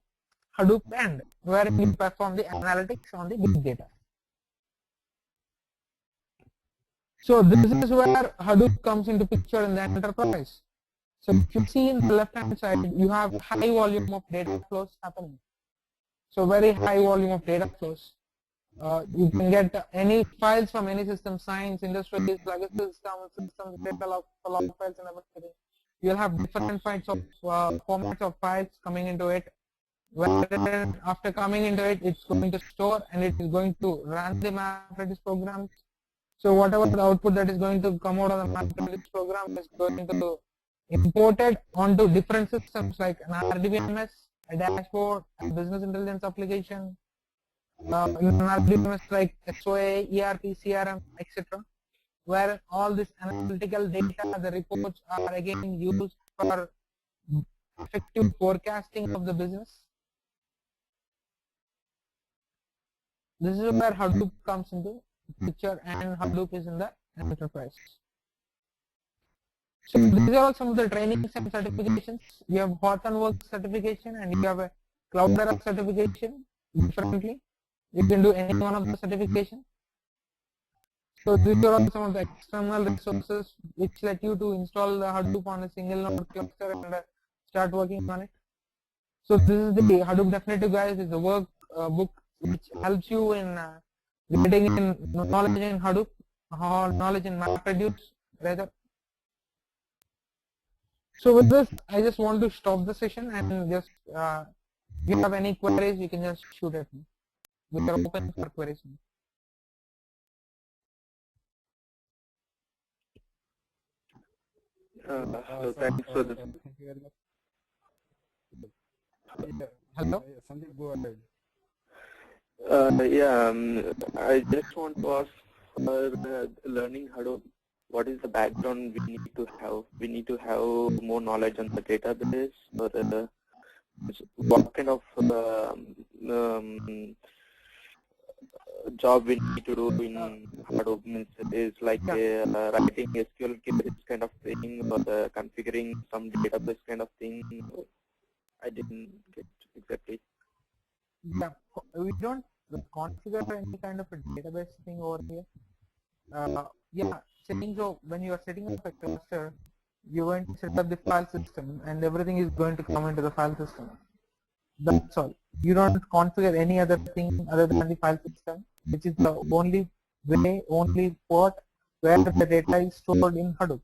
Hadoop end, where you perform the analytics on the big data. So this is where Hadoop comes into picture in the enterprise. So if you see in the left hand side, you have high volume of data flows happening. So very high volume of data flows. You can get any files from any system, science, industries, legacy systems, data log files and everything. You'll have different kinds of formats of files coming into it. Where after coming into it, it's going to store and it is going to run the MapReduce programs. So whatever the output that is going to come out of the MapReduce program is going to imported onto different systems like an RDBMS, a dashboard, a business intelligence application, an RDBMS like SOA, ERP, CRM, etc. Where all this analytical data, the reports are again used for effective forecasting of the business. This is where Hadoop comes into picture, and Hadoop is in the enterprise. So these are all some of the trainings and certifications. You have Hortonworks certification and you have a Cloudera certification differently. You can do any one of the certification. So these are all some of the external resources which let you to install the Hadoop on a single node cluster and start working on it. So this is the Hadoop Definitive Guide. Is the work book which helps you in getting in knowledge in Hadoop, or knowledge in MapReduce rather. So with this, I just want to stop the session and just if you have any queries, you can just shoot at me. We are open for queries. Thanks for this. Thank you very much. Hello? Sandeep, go ahead. I just want to ask for learning Hadoop, what is the background we need to have? We need to have more knowledge on the database, or what kind of job we need to do in Hadoop? Means it is like writing SQL queries kind of thing, or configuring some database kind of thing. I didn't get exactly. Yeah, we don't configure any kind of a database thing over here. Saying so, when you are setting up a cluster, you're going to set up the file system and everything is going to come into the file system. That's all. You don't configure any other thing other than the file system, which is the only way, only port where the data is stored in Hadoop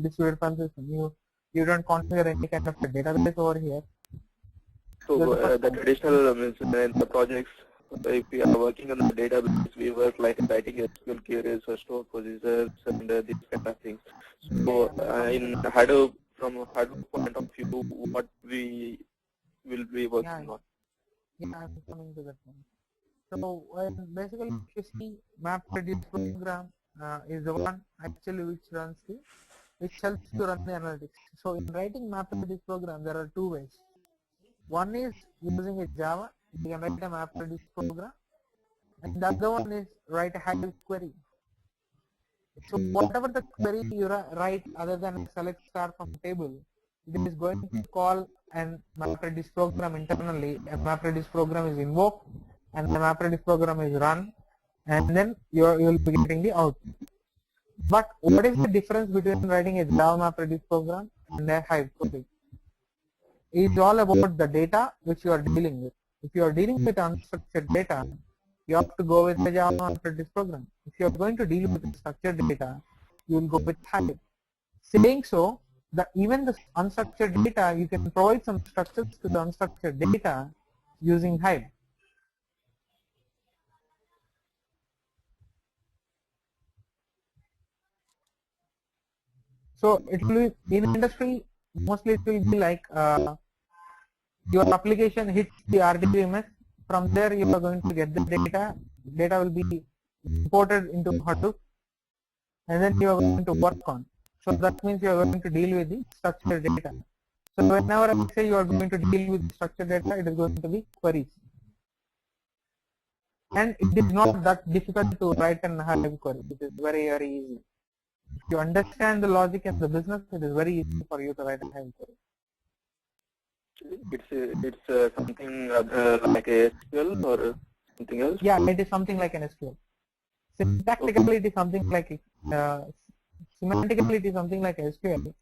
distributed file system. You don't configure any kind of a database over here. So the traditional means in the projects, if we are working on the database, we work like writing SQL queries or store procedures and these kind of things. So in Hadoop, from a Hadoop point of view, what we will be working on? Yeah, I'm coming to that one. So basically, if you see MapReduce program is the one actually which helps to run the analytics. So in writing MapReduce program, there are two ways. One is using a Java. You can write a MapReduce program, and the other one is write a Hive query. So whatever the query you write other than select star from table, it is going to call an MapReduce program internally. A MapReduce program is invoked and the MapReduce program is run, and then you will be getting the output. But what is the difference between writing a Java MapReduce program and a Hive query? It's all about the data which you are dealing with. If you are dealing with unstructured data, you have to go with the Java MapReduce program. If you are going to deal with structured data, you will go with Hive. Saying so, even the unstructured data, you can provide some structures to the unstructured data using Hive. So it will be in industry, mostly it will be like your application hits the RDBMS. From there you are going to get the data. Data will be imported into Hadoop, and then you are going to work on. So that means you are going to deal with the structured data. So whenever I say you are going to deal with structured data, it is going to be queries. And it is not that difficult to write an Hive query. It is very, very easy. If you understand the logic and the business, it is very easy for you to write a Hive query. It's something like a SQL or something else? Yeah, it is something like an SQL. Syntactically, it is something like semantically, it is something like SQL.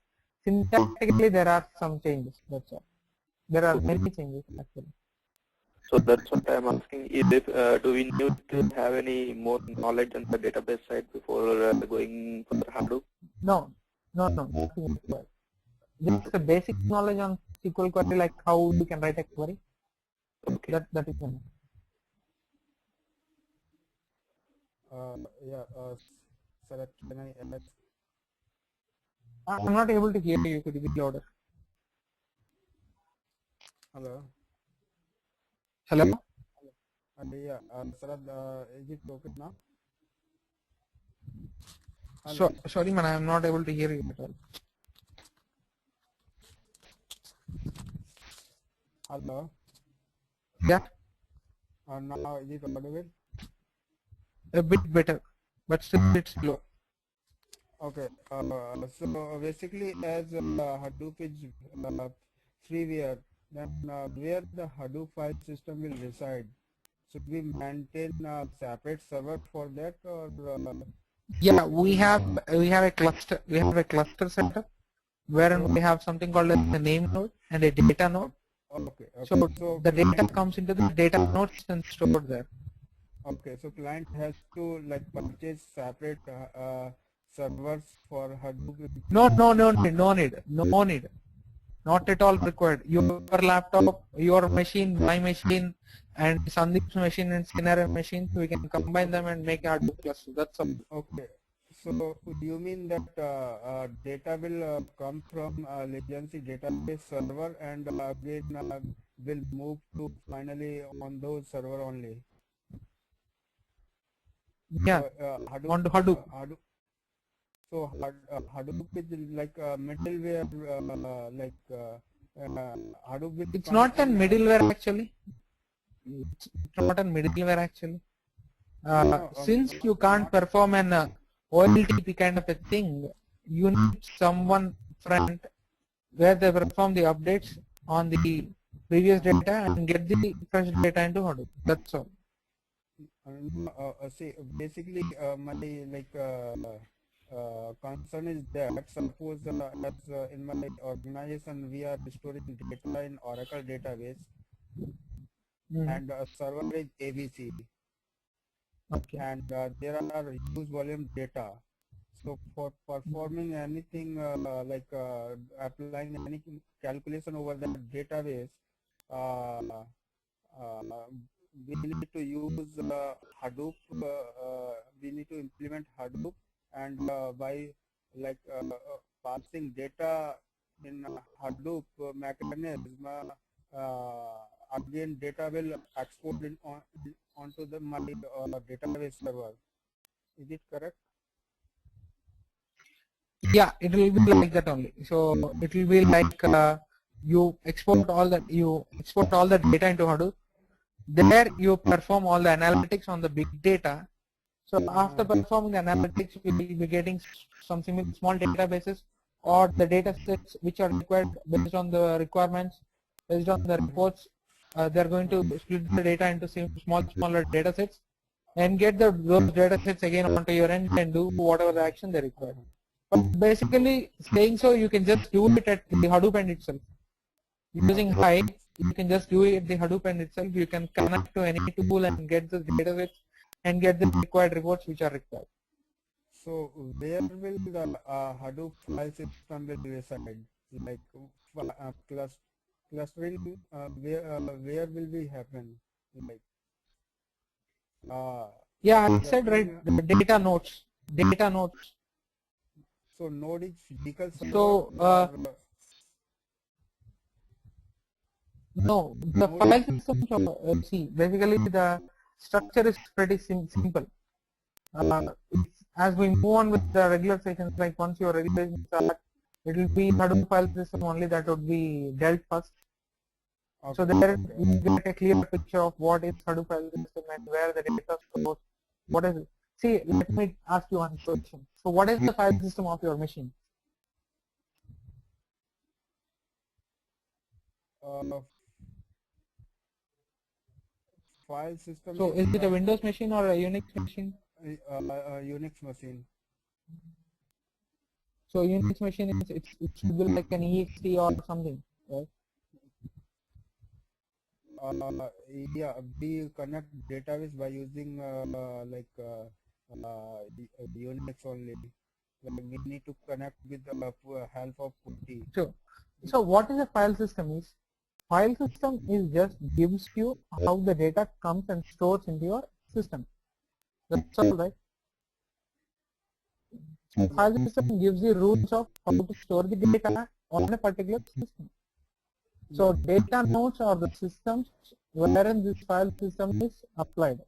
Syntactically, there are some changes. That's all. There are many changes actually. So that's what I'm asking. If do we need to have any more knowledge on the database side before going for Hadoop? No, nothing is required. Just the basic knowledge on SQL query, like how you can write a query. Okay. That is enough. Sir, can I add? I'm not able to hear you. Could you be louder? Hello. Hello? Sir, is it okay now? So, sorry man, I'm not able to hear you at all. Hello. Yeah, Now is it audible? a bit better, but still a bit slow. Okay. So basically, as Hadoop is freeware, then where the Hadoop file system will reside? Should we maintain a separate server for that, or? Yeah, we have a cluster. We have a cluster setup wherein we have something called as a name node and a data node. Okay. So the data comes into the data nodes and stored there. Okay, so client has to like purchase separate servers for Hadoop. No need. Not at all required. Your laptop, your machine, my machine, and Sandeep's machine and Scenario machine, we can combine them and make a Hadoop cluster. That's all. Okay, so you mean that data will come from Legacy database server and again will move to finally on those server only? Yeah, Hadoop, on to Hadoop. So Hadoop is like a middleware, Hadoop will. It's not a middleware actually. It's not a middleware actually. Since you can't perform an OLTP kind of a thing, you need someone front where they perform the updates on the previous data and get the fresh data into Hadoop. That's all. See, basically, my concern is that suppose as in my organization we are storing data in Oracle database and server is ABC. Okay. And there are huge volume data. So for performing anything applying any calculation over that database, we need to use Hadoop. We need to implement Hadoop, and by passing data in Hadoop mechanism, again data will export onto the my database server. Is it correct? Yeah, it will be like that only. So it will be like you export all that data into Hadoop. there you perform all the analytics on the big data. So after performing the analytics, we will be getting some small databases or the data sets which are required based on the requirements, based on the reports. They're going to split the data into smaller data sets and get those data sets again onto your end and do whatever the action they require. But basically saying so, you can just do it at the Hadoop end itself. Using Hive, you can just do it at the Hadoop end itself. You can connect to any tool and get the data sets and get the required reports which are required. So where will the Hadoop file system will reside? Like clustering, where will be happen? Like yeah, I said right, the data nodes. Data nodes. So node is physical server. So no, the file system. See, basically the structure is pretty simple. As we move on with the regular sessions, like once your regular sessions start, it will be Hadoop file system only that would be dealt first. Okay, so there you get a clear picture of what is Hadoop file system and where the data stores. What is it? See, let me ask you one question. So what is the file system of your machine? File system. So is it a Windows machine or a Unix machine? Unix machine. So Unix machine is it should be like an ext or something, right? Yeah, we connect database by using Unix only. Like we need to connect with the help of PuTTY. Sure. So what is a file system is? File system is just gives you how the data comes and stores into your system. That's all, right? So file system gives you rules of how to store the data on a particular system. So data nodes are the systems wherein this file system is applied.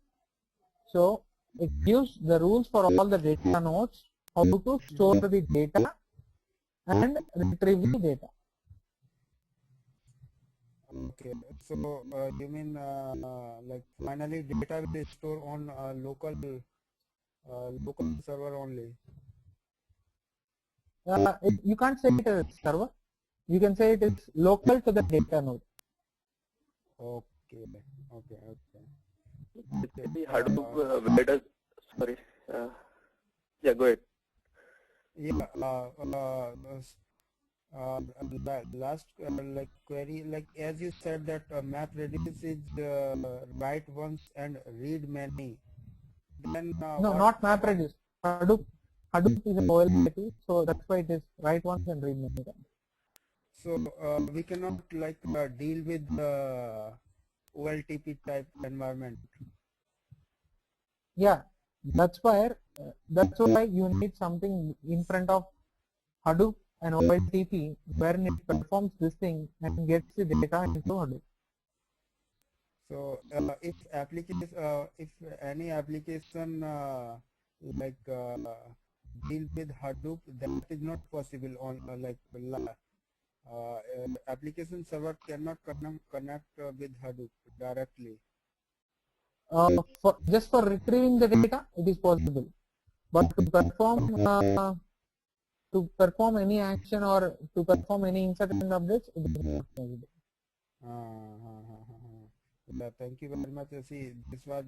So it gives the rules for all the data nodes how to store the data and retrieve the data. Okay, so you mean like finally data will be stored on local server only? You can't say it as a server. You can say it is local to the data node. Okay, okay, okay. Hadoop, where does, sorry, yeah, go ahead. Yeah, last like query, like as you said that MapReduce is write once and read many. Then no, not MapReduce. Hadoop is an OLTP, so that's why it is write once and read many times. So we cannot like deal with OLTP type environment. Yeah, that's why you need something in front of Hadoop and OLTP wherein it performs this thing and gets the data into Hadoop. So if any application like deal with Hadoop, that is not possible on application server cannot connect with Hadoop directly. Just for retrieving the data, it is possible, but to perform any action or to perform any insert and updates, it is not possible. Thank you very much. See, this was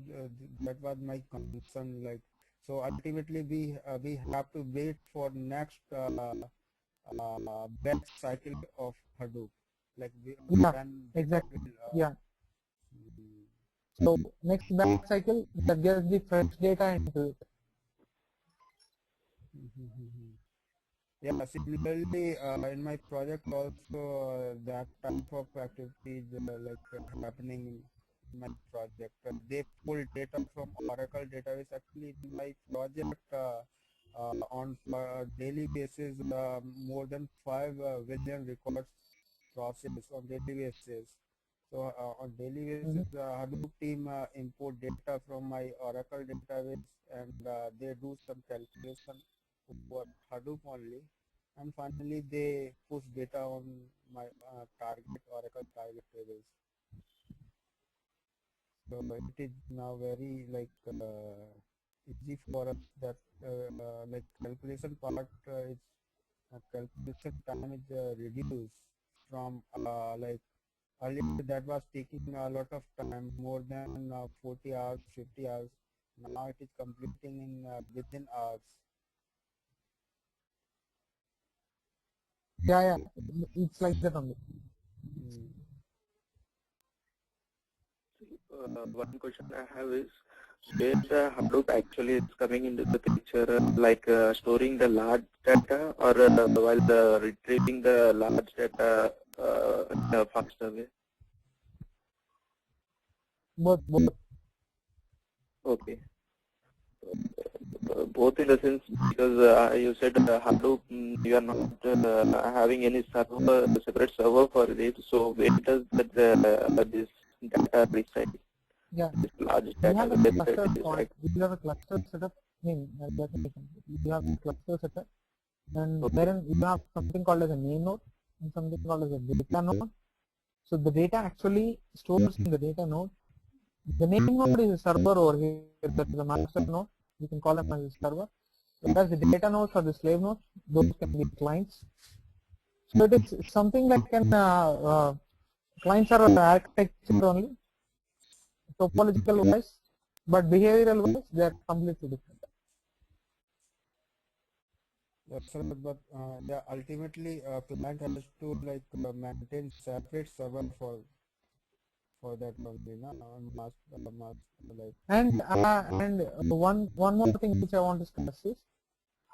that was my concern. Like, so ultimately we have to wait for next batch cycle of Hadoop. Like Exactly. So next batch cycle that gets the fresh data into it. Yeah, similarly in my project also that type of activities happening in my project. They pull data from Oracle database. Actually, in my project on a daily basis, more than 5 billion records processed on daily basis. So on daily basis, the Hadoop team import data from my Oracle database, and they do some calculation for Hadoop only, and finally they push data on my target Oracle target tables. So it is now very like easy for us that like calculation part is calculation time is reduced from like earlier that was taking a lot of time, more than 40 hours, 50 hours. Now it is completing in within hours. Yeah, it's like that only. Mm. One question I have is where the Hadoop actually is coming into the picture, like storing the large data or while retrieving the large data in a faster way? Both. Okay. Both in the sense because you said Hadoop, you are not having any server, separate server for it. So where does this data reside? Yeah, This large we data have a where cluster it is called, right? we have a cluster setup. I mean, let me complete. We have a cluster setup, and Okay. wherein you have something called as a main node and something called as a data node. So the data actually stores in the data node. The main node is a server over here. That is a master node. You can call them as a server. Whereas the data nodes or the slave nodes, those can be clients. So it is something like an client server architecture only, topological wise, but behavioral wise, they are completely different. Yes, sir, but yeah, ultimately client has to like maintain separate server for that only, na? Like And one more thing which I want to stress is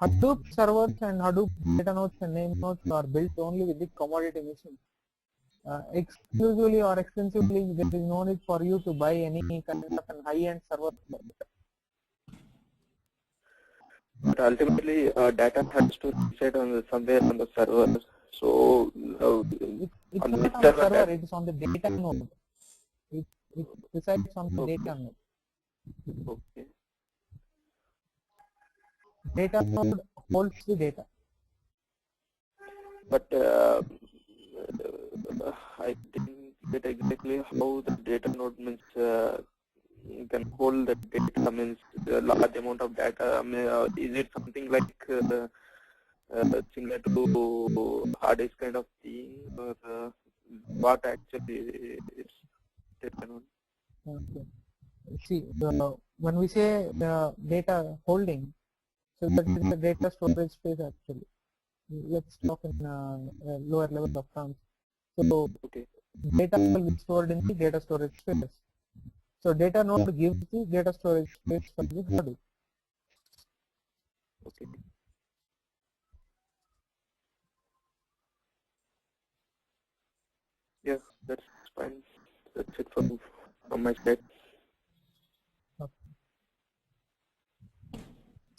Hadoop servers and Hadoop data nodes and name nodes are built only with the commodity machine. Exclusively or extensively, there is no need for you to buy any kind of an high-end server. But ultimately, data has to reside on somewhere on the server. So It's on not which on the server server, that? it is on the data node. It resides on the Okay. data node. Okay. Data node holds the data. But I didn't get exactly how the data node means can hold the data means a large amount of data. I mean, is it something like similar to hard disk kind of thing, or what actually is data node? Okay. See, when we say data holding, so that is the data storage space actually. Let's talk in lower level of terms. So Okay. data will be stored in the data storage space. So data node gives the data storage space for the Hadoop. Okay. Yeah, that's fine. That's it from my side.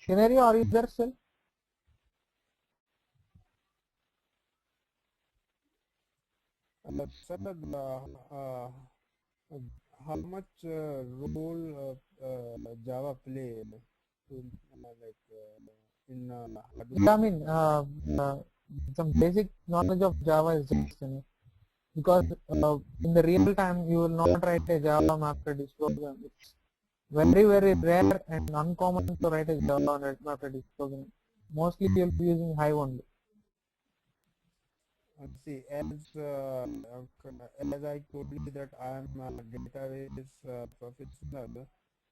Scenario, are you there still? sir, how much role Java play in like in Hadoop? Yeah, I mean, some basic knowledge of Java is just enough. Because in the real time, you will not write a Java MapReduce program. It's very, very rare and uncommon to write a Java MapReduce program. Mostly, you'll be using Hive only. See, as I told you that I am a database professional,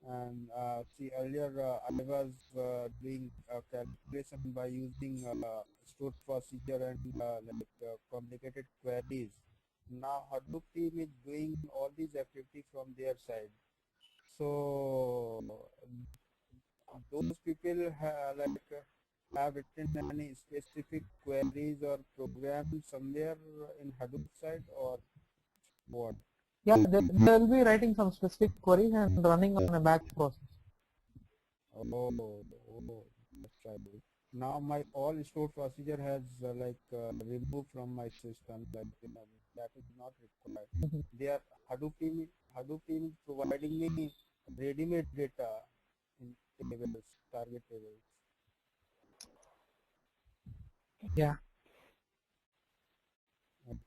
and see earlier I was doing calculation by using stored procedure and like complicated queries. Now Hadoop team is doing all these activities from their side. So those people have written any specific queries or programs somewhere in Hadoop side or what? Yeah, they'll be writing some specific queries and running on a batch process. Oh, that's right. Now my all stored procedure has removed from my system. Like that is not required. They are Hadoop team is providing me ready-made data in tables, target tables. Yeah.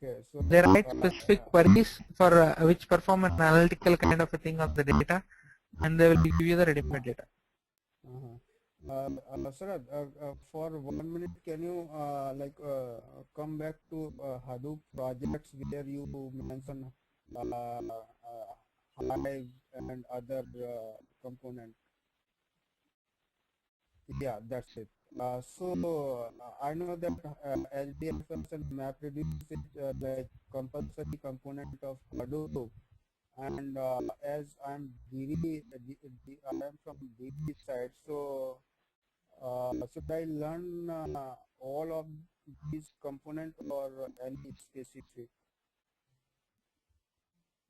Okay, so They write specific queries for which perform an analytical kind of a thing on the data, and they will give you the ready-made data. Sarad, for 1 minute, can you come back to Hadoop projects where you mentioned Hive and other components? Yeah, that's it. I know that HDFS and MapReduce is like compulsory component of Hadoop, and as I am from DB side, so should I learn all of these components or any specific?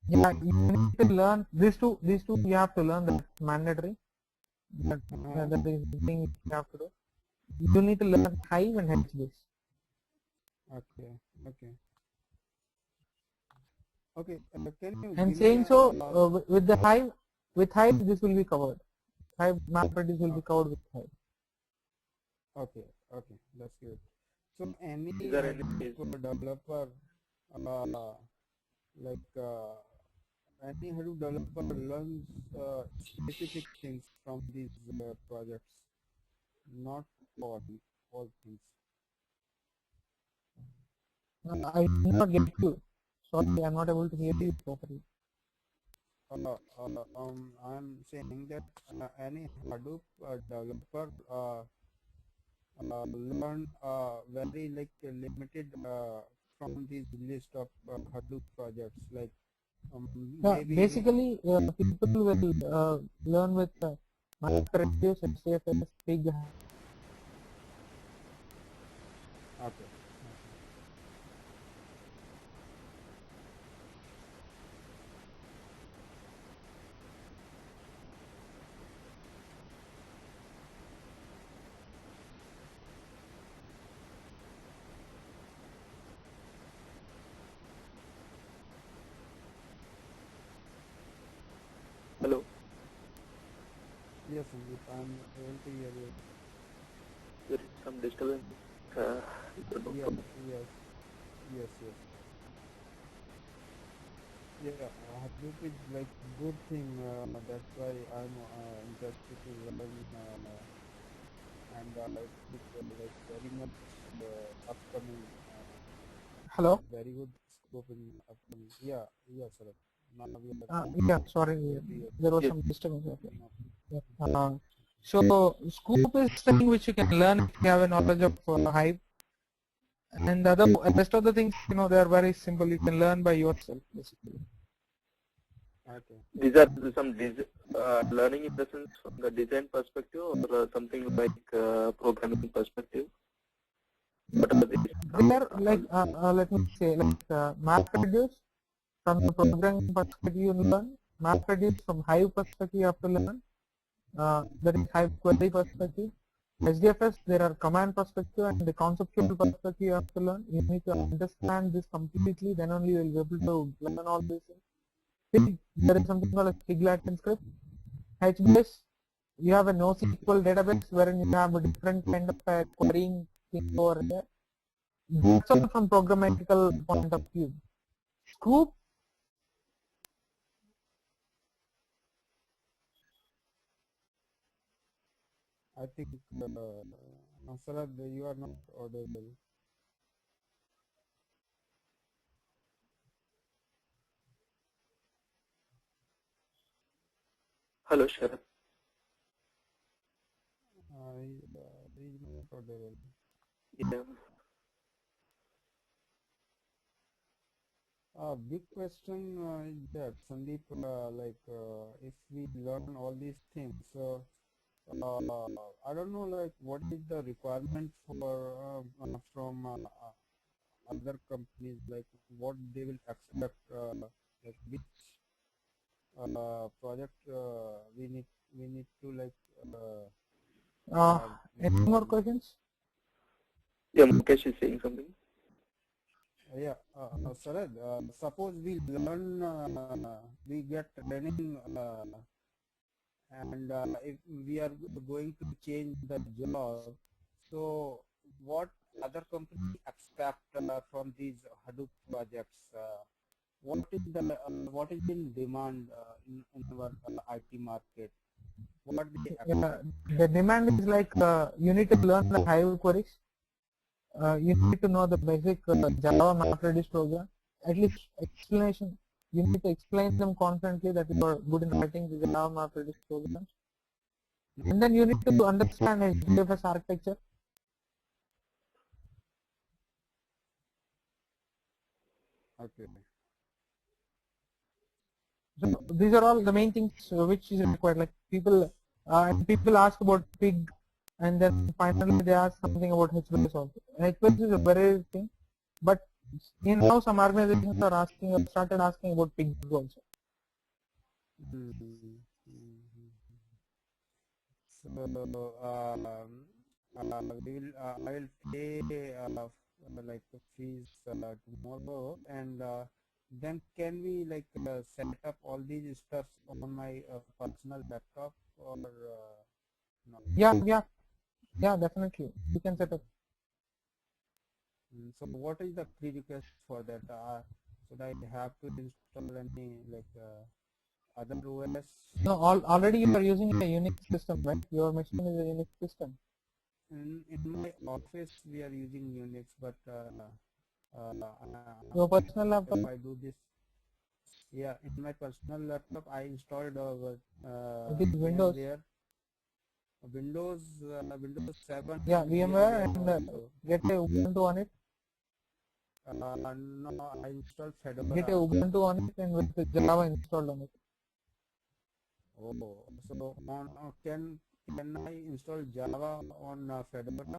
Yeah, you need to learn these two. These two you have to learn. That's mandatory. That is the thing you have to do. You need to learn Hive and HBase. Okay, okay, okay. Can you And give me saying so, with the Hive, this will be covered. Hive MapReduce will be covered with Hive. okay, okay, that's good. So any Is there any developer, like any Hadoop developer learns specific things from these projects, not all things. I did not get you. Sorry, I'm not able to hear you properly. I'm saying that any Hadoop developer learn very like limited from this list of Hadoop projects. Like Yeah, maybe basically, people will learn with MapReduce, HDFS, Pig. okay. hello? Yes, Sandeep, I'm able to hear you. There is some disturbance. Yes, yes, yes, yes. Yeah, Hadoop is like good thing. That's why I'm interested to learn, and it's like very much upcoming. Hello? Very good scope in upcoming. Yeah, yeah, sir. Now we Yeah, sorry, are here. there was Yes. some disturbance. Okay. No. So, Scoop is something which you can learn if you have a knowledge of Hive. And the rest of the things, they are very simple. You can learn by yourself, basically. Okay. These are some learning in the sense from the design perspective or something like programming perspective. What are these? They are like, let me say, like MapReduce, from the programming perspective you learn. MapReduce from Hive perspective you have to learn. That is Hive query perspective. HDFS, there are command perspective and the conceptual perspective you have to learn. You need to understand this completely, then only you will be able to learn all these things. Pig, there is something called a Pig Latin script. HBase, you have a NoSQL database wherein you have a different kind of querying thing over there. That's all from programmatical point of view. Scoop, I think Sarad, you are not audible. Hello, Sharat. He is not audible. Yeah. Big question is that Sandeep, if we learn all these things, so I don't know, like what is the requirement for from other companies, like what they will expect, like which project we need to like any more learn. questions? Yeah, Mukesh is saying something. Yeah, Sarad, suppose we learn, we get training, and if we are going to change the job, so what other companies expect from these Hadoop projects? What is in demand in our IT market? What they Yeah, expect? the demand is like you need to learn the Hive queries. You need to know the basic Java MapReduce program. At least explanation. You need to explain them confidently that you are good in writing the Java MapReduce programs. And then you need to understand HDFS architecture. Okay. So these are all the main things which is required. Like people ask about pig, and then finally they ask something about HBase also. HBase is a very thing, but now some organizations are asking, started asking about pig also. Mm-hmm. So I will pay like the fees tomorrow, and then can we like set up all these stuffs on my personal laptop or not? Yeah, definitely. You can set up. So what is the prerequisite for that? Should I have to install any like other OS? No, already you are using a Unix system, right? Your machine is a Unix system. In my office we are using Unix, but Your personal if laptop, I do this, yeah, in my personal laptop I installed it is Windows. VMware, Windows 7 Yeah, and VMware, VMware and also. get a Ubuntu on it. No, I installed Get a Fedora. Ubuntu on it, and with the Java installed on it. Oh, so on can I install Java on Fedora?